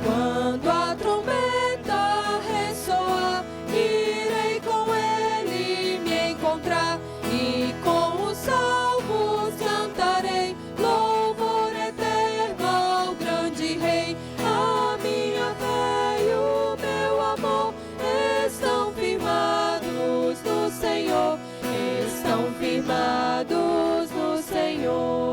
Quando a trombeta ressoar, irei com ele me encontrar, e com os salvos cantarei louvor eterno ao grande Rei. A minha fé e o meu amor estão firmados no Senhor, estão firmados no Senhor.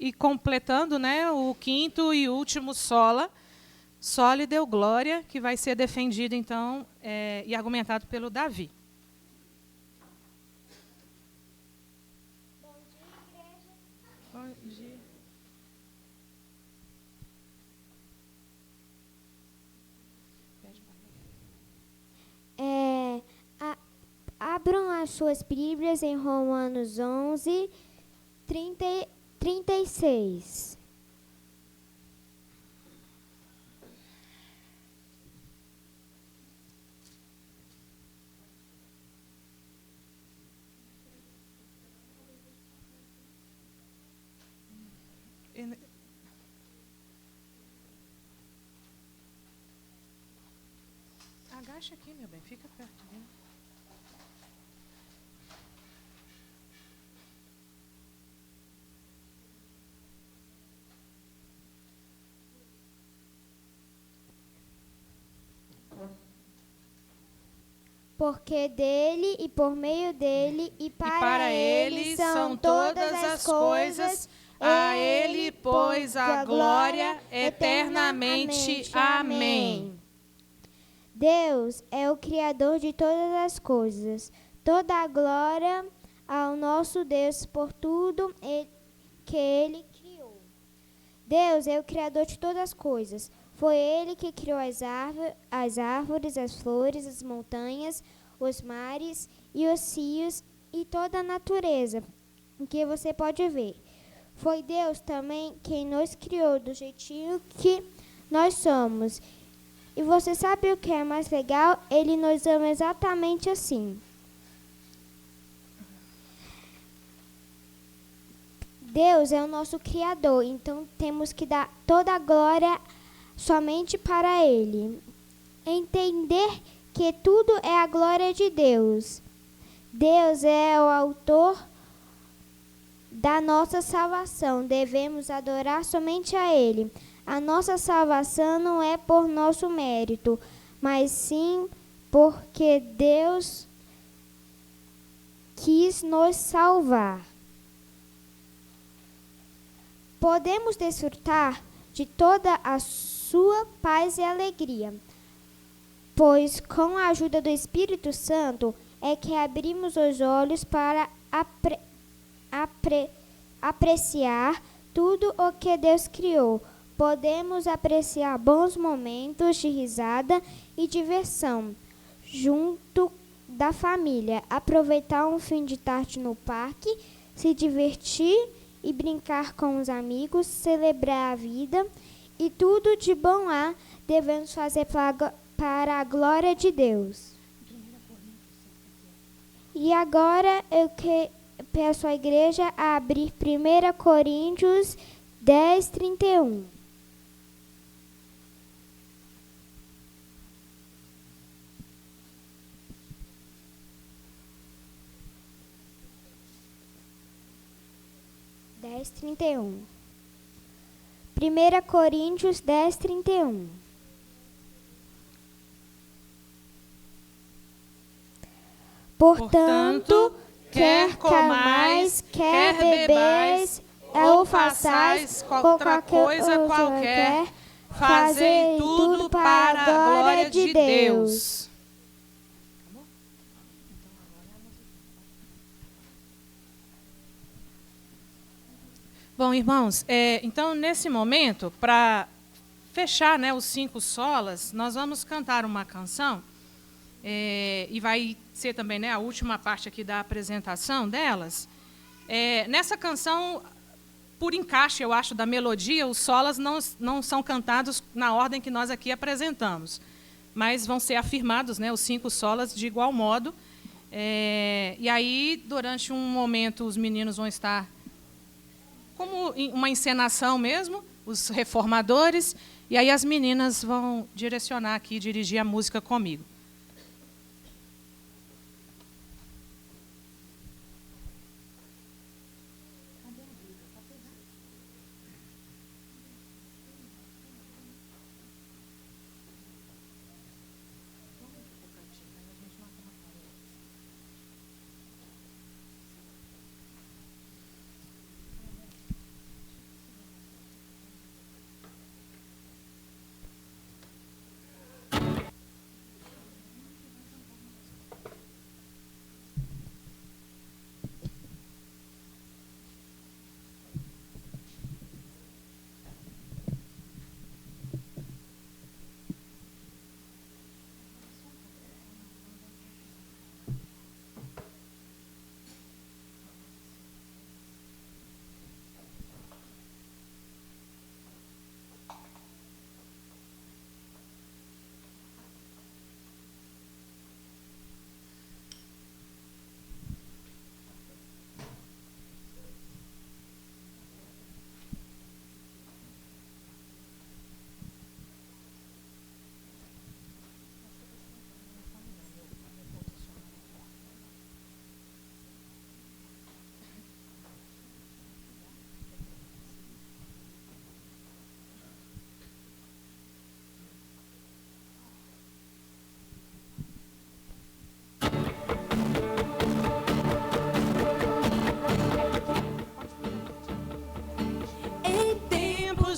E completando, né, o quinto e último sola, Soli Deo Glória, que vai ser defendido, então, e argumentado pelo Davi. Bom dia. Abram as suas Bíblias em Romanos 11, 36. Agacha aqui, meu bem, fica perto dele. Porque dele e por meio dele e para ele são todas as coisas, a ele, pois, a glória eternamente. Amém. Deus é o Criador de todas as coisas. Toda a glória ao nosso Deus por tudo que Ele criou. Deus é o Criador de todas as coisas. Foi Ele que criou as árvores, as flores, as montanhas, os mares e os rios e toda a natureza que você pode ver. Foi Deus também quem nos criou do jeitinho que nós somos. E você sabe o que é mais legal? Ele nos ama exatamente assim. Deus é o nosso Criador, então temos que dar toda a glória somente para Ele. entender que tudo é a glória de Deus. Deus é o autor da nossa salvação. Devemos adorar somente a Ele. A nossa salvação não é por nosso mérito, mas sim porque Deus quis nos salvar. Podemos desfrutar de toda a sua paz e alegria, pois com a ajuda do Espírito Santo é que abrimos os olhos para apreciar tudo o que Deus criou. Podemos apreciar bons momentos de risada e diversão junto da família, aproveitar um fim de tarde no parque, se divertir e brincar com os amigos, celebrar a vida e tudo de bom há devemos fazer para a glória de Deus. E agora eu peço à igreja a abrir 1 Coríntios 10, 31. (10:31). 1 Coríntios 10, 31. Portanto, quer comais, quer bebais, ou façais qualquer coisa qualquer, fazei tudo para a glória de Deus. Bom, irmãos, então nesse momento, para fechar, né, os 5 solas, nós vamos cantar uma canção, e vai ser também, né, a última parte aqui da apresentação delas. Nessa canção, por encaixe, eu acho, da melodia, os solas não são cantados na ordem que nós aqui apresentamos, mas vão ser afirmados, né, os 5 solas de igual modo. E aí, durante um momento, os meninos vão estar como uma encenação mesmo, os reformadores, e aí as meninas vão direcionar aqui, dirigir a música comigo.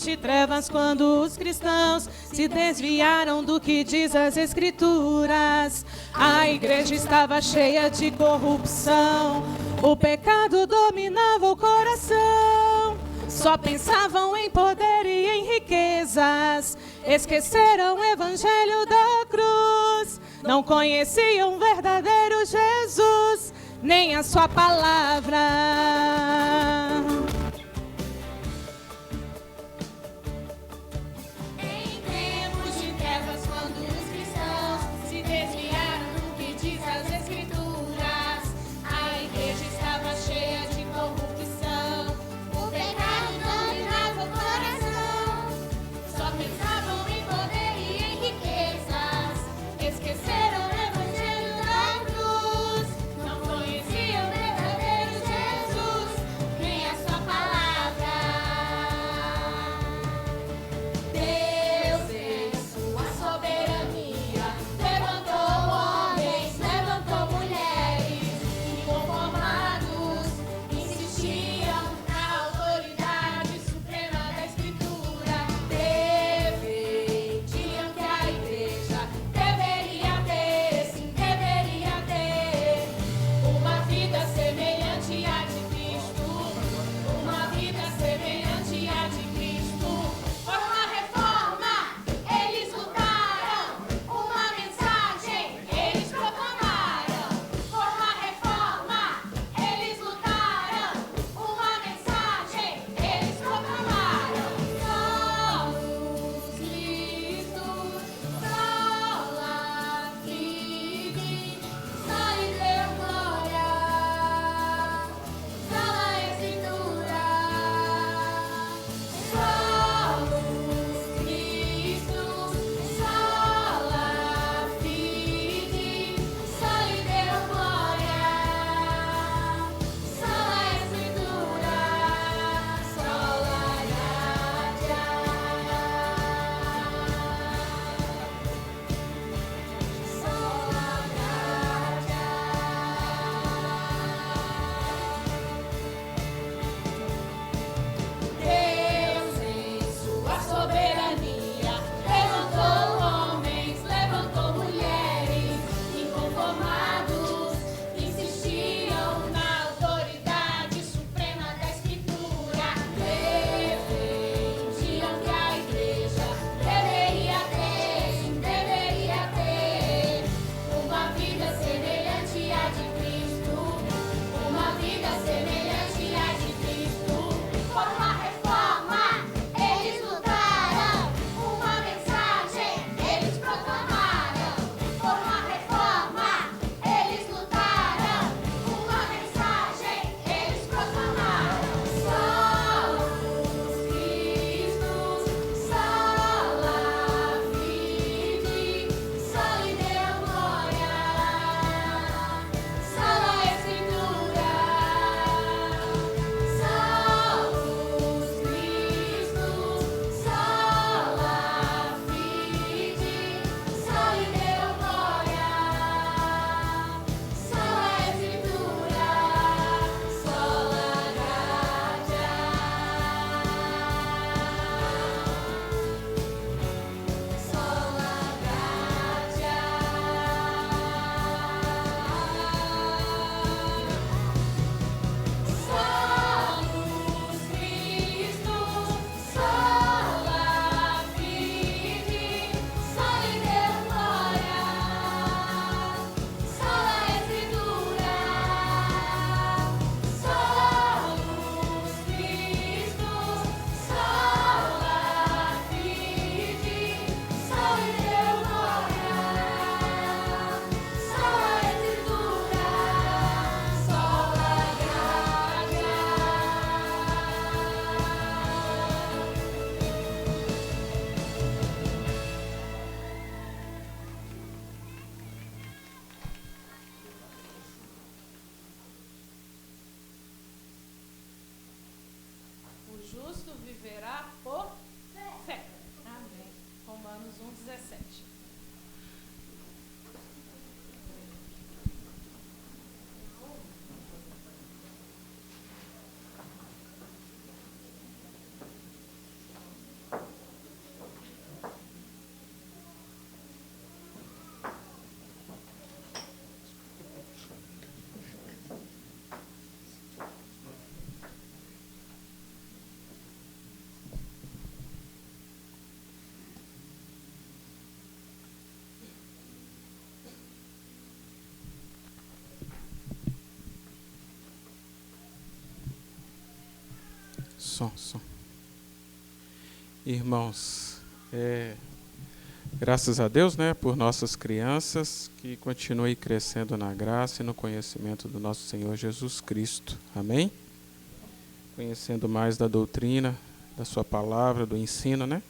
De trevas, quando os cristãos se desviaram do que diz as Escrituras, a igreja estava cheia de corrupção, o pecado dominava o coração, só pensavam em poder e em riquezas, esqueceram o evangelho da cruz, não conheciam o verdadeiro Jesus, nem a sua palavra. Só pensavam em poder e em riquezas, justo viverá por fé. Amém. Romanos 1:17. Som. Irmãos, graças a Deus, né, por nossas crianças, que continuem crescendo na graça e no conhecimento do nosso Senhor Jesus Cristo. Amém? Conhecendo mais da doutrina, da sua palavra, do ensino, né?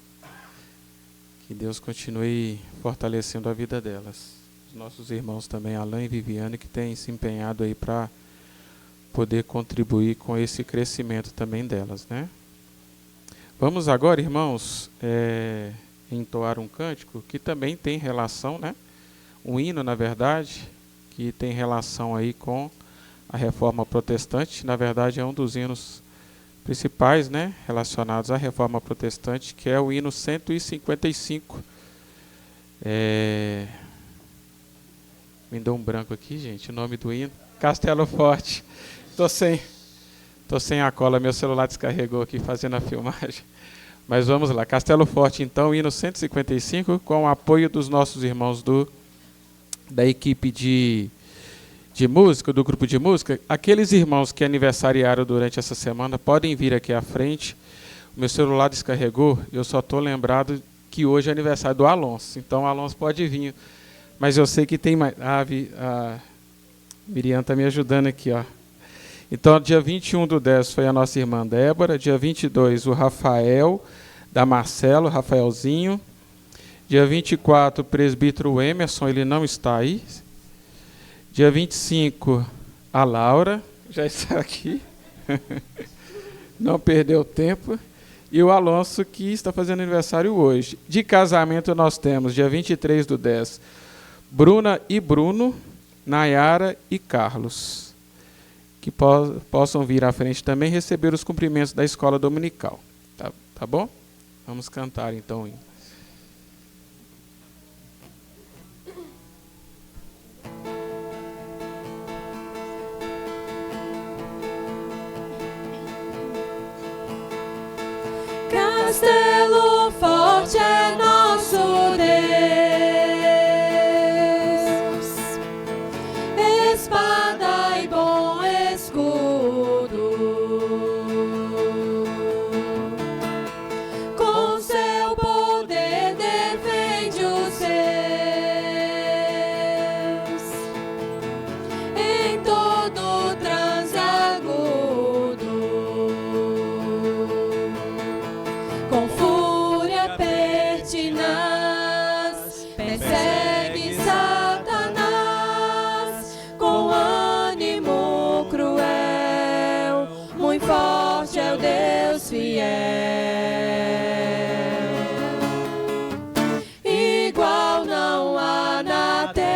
Que Deus continue fortalecendo a vida delas. Os nossos irmãos também, Alain e Viviane, que têm se empenhado aí para poder contribuir com esse crescimento também delas, né? Vamos agora, irmãos, entoar um cântico que também tem relação, né? Um hino, na verdade, que tem relação aí com a Reforma Protestante. Na verdade, é um dos hinos principais, né? Relacionados à Reforma Protestante, que é o hino 155. Me deu um branco aqui, gente, o nome do hino. Castelo Forte. Tô sem a cola, meu celular descarregou aqui fazendo a filmagem. Mas vamos lá, Castelo Forte, então, hino 155, com o apoio dos nossos irmãos da equipe de música, do grupo de música. Aqueles irmãos que aniversariaram durante essa semana podem vir aqui à frente. O meu celular descarregou, eu só estou lembrado que hoje é aniversário do Alonso. Então, o Alonso pode vir. Mas eu sei que tem mais. A Miriam está me ajudando aqui, ó. Então, dia 21/10 foi a nossa irmã Débora. Dia 22, o Rafael, da Marcelo, Rafaelzinho. Dia 24, o presbítero Emerson, ele não está aí. Dia 25, a Laura, já está aqui. Não perdeu tempo. E o Alonso, que está fazendo aniversário hoje. De casamento, nós temos, dia 23/10, Bruna e Bruno, Nayara e Carlos, que possam vir à frente também receber os cumprimentos da escola dominical. Tá bom? Vamos cantar então. Castelo forte é nosso Deus, espada e bom escudo, com seu poder defende os seus em todo transe agudo, com fúria pertinaz persegue Satanás, com ânimo cruel, muito forte é o Deus fiel, igual não há na terra.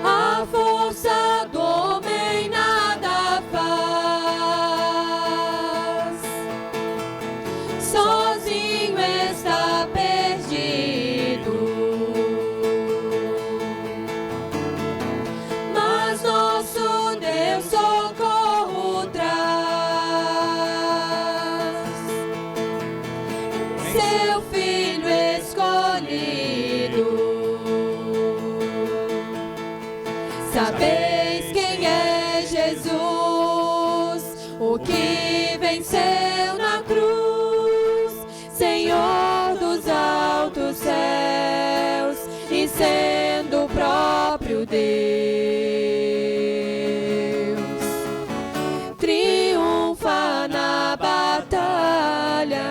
A força do homem nada faz, sozinho está perdido, mas nosso Deus socorro traz, seu Filho escolhido. Sabeis quem é Jesus, o que venceu na cruz, Senhor dos altos céus, e sendo o próprio Deus, triunfa na batalha.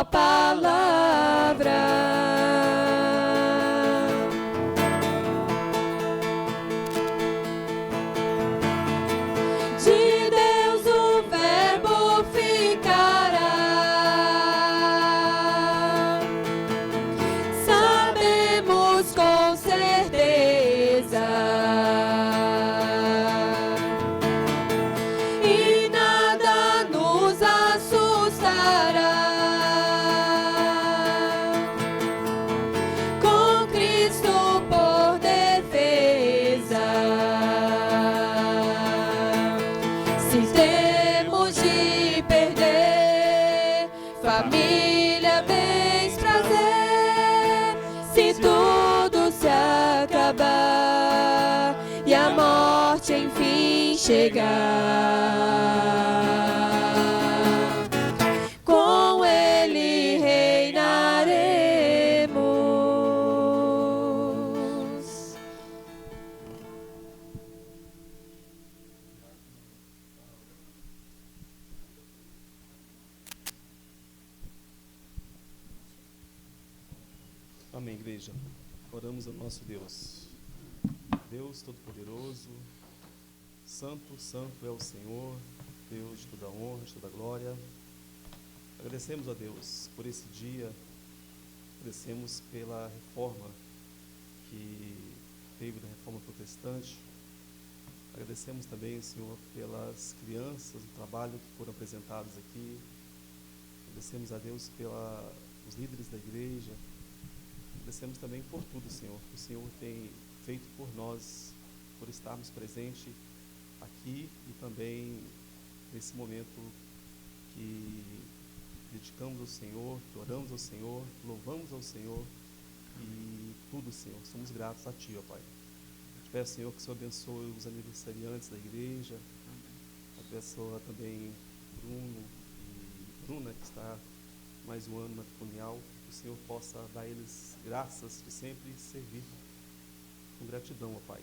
tua palavra. De Deus o Verbo ficará. Sabemos com certeza. E nada nos assustará. Com Cristo por defesa. Se temos de perder família, bens, prazer, se tudo se acabar e a morte enfim chegar, com Ele reinaremos. Amém, igreja. Oramos ao nosso Deus. Deus Todo-Poderoso, Santo, Santo é o Senhor, Deus de toda honra, de toda glória. Agradecemos a Deus por esse dia, agradecemos pela reforma que teve da reforma protestante. Agradecemos também, Senhor, pelas crianças, o trabalho que foram apresentados aqui. Agradecemos a Deus pelos líderes da igreja. Agradecemos também por tudo, Senhor, que o Senhor tem feito por nós, por estarmos presentes aqui e também nesse momento que dedicamos ao Senhor, que oramos ao Senhor, louvamos ao Senhor e tudo, Senhor. Somos gratos a Ti, ó Pai. Te peço, Senhor, que o Senhor abençoe os aniversariantes da igreja, abençoa também Bruno e Bruna, que está mais um ano matrimonial. Que o Senhor possa dar a eles graças de sempre servir com gratidão, ó Pai.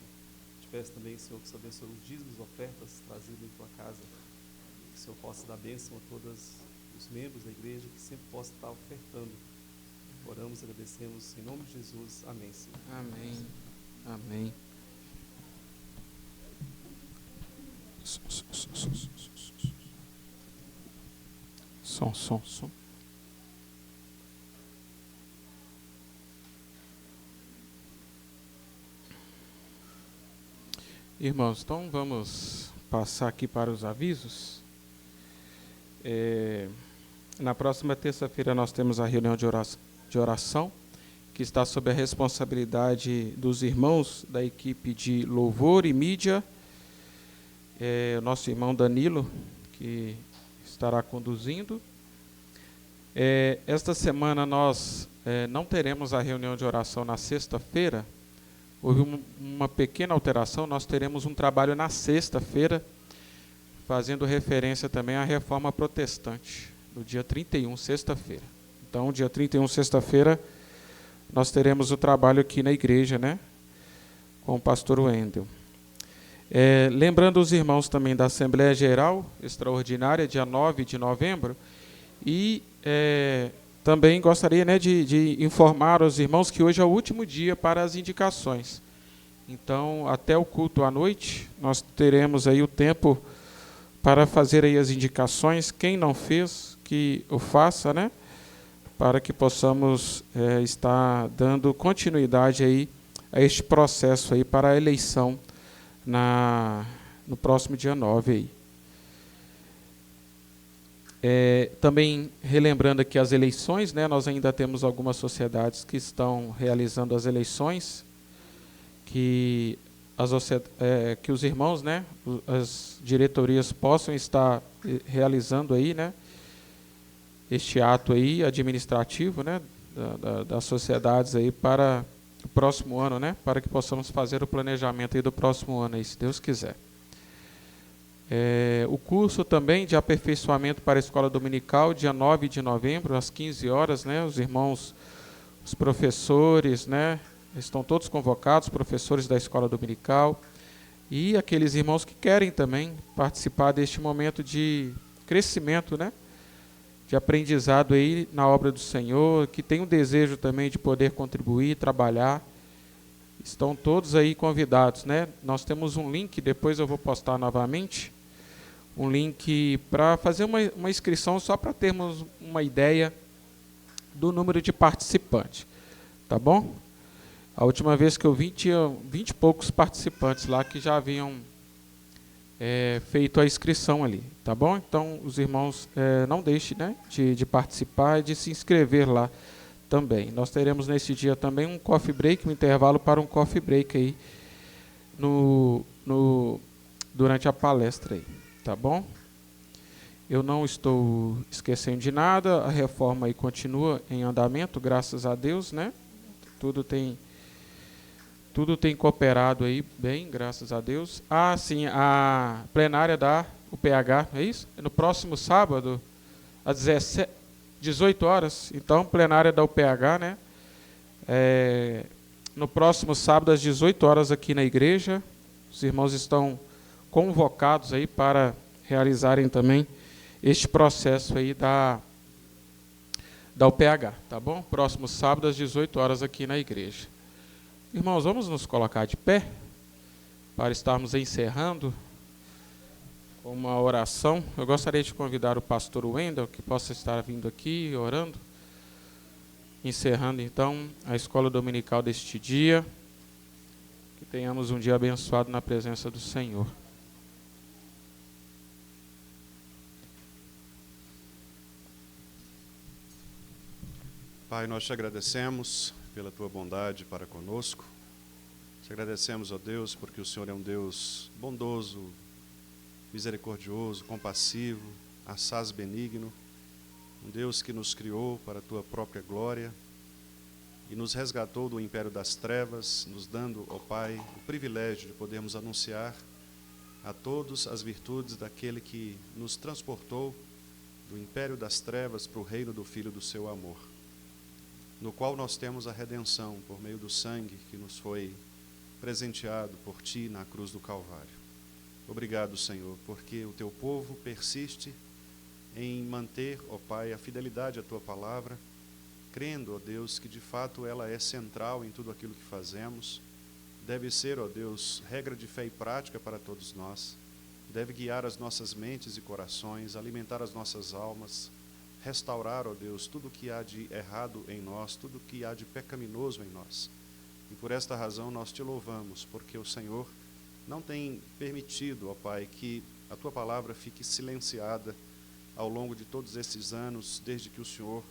Te peço também, Senhor, que o Senhor abençoe os dízimos, ofertas trazidas em Tua casa. Que o Senhor possa dar bênção a todos os membros da igreja, que sempre possa estar ofertando. Oramos e agradecemos em nome de Jesus. Amém, Senhor. Amém. Amém. Som. Irmãos, então vamos passar aqui para os avisos. Na próxima terça-feira nós temos a reunião de oração, que está sob a responsabilidade dos irmãos da equipe de louvor e mídia. O nosso irmão Danilo, que estará conduzindo. Esta semana nós não teremos a reunião de oração na sexta-feira. Houve uma pequena alteração, nós teremos um trabalho na sexta-feira, fazendo referência também à reforma protestante, no dia 31, sexta-feira. Então, dia 31, sexta-feira, nós teremos o trabalho aqui na igreja, né, com o pastor Wendel. Lembrando os irmãos também da Assembleia Geral Extraordinária, dia 9 de novembro, e também gostaria, né, de informar os irmãos que hoje é o último dia para as indicações. Então, até o culto à noite, nós teremos aí o tempo para fazer aí as indicações. Quem não fez, que o faça, né, para que possamos estar dando continuidade aí a este processo aí para a eleição no próximo dia 9 aí. Também relembrando aqui as eleições, né, nós ainda temos algumas sociedades que estão realizando as eleições, que os irmãos, né, as diretorias possam estar realizando aí, né, este ato aí administrativo, né, das sociedades aí para o próximo ano, né, para que possamos fazer o planejamento aí do próximo ano aí, se Deus quiser. O curso também de aperfeiçoamento para a escola dominical, dia 9 de novembro, às 15 horas, né, os irmãos, os professores, né, estão todos convocados, professores da escola dominical, e aqueles irmãos que querem também participar deste momento de crescimento, né, de aprendizado aí na obra do Senhor, que tem um desejo também de poder contribuir, trabalhar, estão todos aí convidados, né? Nós temos um link, depois eu vou postar novamente, um link para fazer uma inscrição, só para termos uma ideia do número de participantes, tá bom? A última vez que eu vi, tinha 20 e poucos participantes lá que já haviam feito a inscrição ali, tá bom? Então, os irmãos não deixem, né, de participar e de se inscrever lá também. Nós teremos nesse dia também um coffee break, um intervalo para um coffee break aí durante a palestra aí, tá bom? Eu não estou esquecendo de nada, a reforma aí continua em andamento, graças a Deus, né? Tudo tem cooperado aí bem, graças a Deus. Ah, sim, a plenária da UPH, é isso? No próximo sábado, às 18 horas. Então, plenária da UPH, né? No próximo sábado, às 18 horas, aqui na igreja. Os irmãos estão convocados aí para realizarem também este processo aí da UPH, tá bom? Próximo sábado, às 18 horas, aqui na igreja. Irmãos, vamos nos colocar de pé para estarmos encerrando com uma oração. Eu gostaria de convidar o pastor Wendel, que possa estar vindo aqui orando, encerrando então a escola dominical deste dia. Que tenhamos um dia abençoado na presença do Senhor. Pai, nós te agradecemos pela tua bondade para conosco. Te agradecemos, ó Deus, porque o Senhor é um Deus bondoso, misericordioso, compassivo, assaz benigno, um Deus que nos criou para a tua própria glória e nos resgatou do império das trevas, nos dando, ó Pai, o privilégio de podermos anunciar a todos as virtudes daquele que nos transportou do império das trevas para o reino do Filho do seu amor, no qual nós temos a redenção por meio do sangue que nos foi presenteado por Ti na cruz do Calvário. Obrigado, Senhor, porque o Teu povo persiste em manter, ó Pai, a fidelidade à Tua palavra, crendo, ó Deus, que de fato ela é central em tudo aquilo que fazemos, deve ser, ó Deus, regra de fé e prática para todos nós, deve guiar as nossas mentes e corações, alimentar as nossas almas, restaurar, ó Deus, tudo que há de errado em nós, tudo que há de pecaminoso em nós. E por esta razão nós te louvamos, porque o Senhor não tem permitido, ó Pai, que a tua palavra fique silenciada ao longo de todos esses anos, desde que o Senhor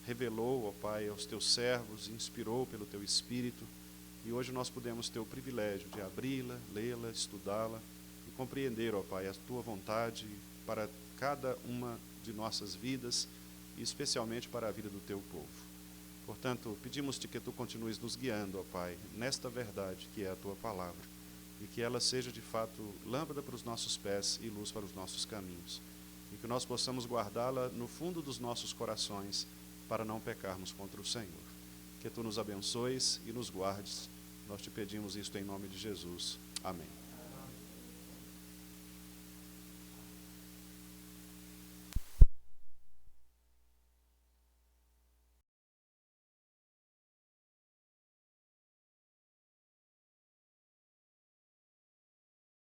revelou, ó Pai, aos teus servos, inspirou pelo teu Espírito, e hoje nós podemos ter o privilégio de abri-la, lê-la, estudá-la e compreender, ó Pai, a tua vontade para cada uma de nossas vidas e especialmente para a vida do teu povo. Portanto, pedimos-te que tu continues nos guiando, ó Pai, nesta verdade que é a tua palavra e que ela seja de fato lâmpada para os nossos pés e luz para os nossos caminhos e que nós possamos guardá-la no fundo dos nossos corações para não pecarmos contra o Senhor. Que tu nos abençoes e nos guardes. Nós te pedimos isto em nome de Jesus. Amém.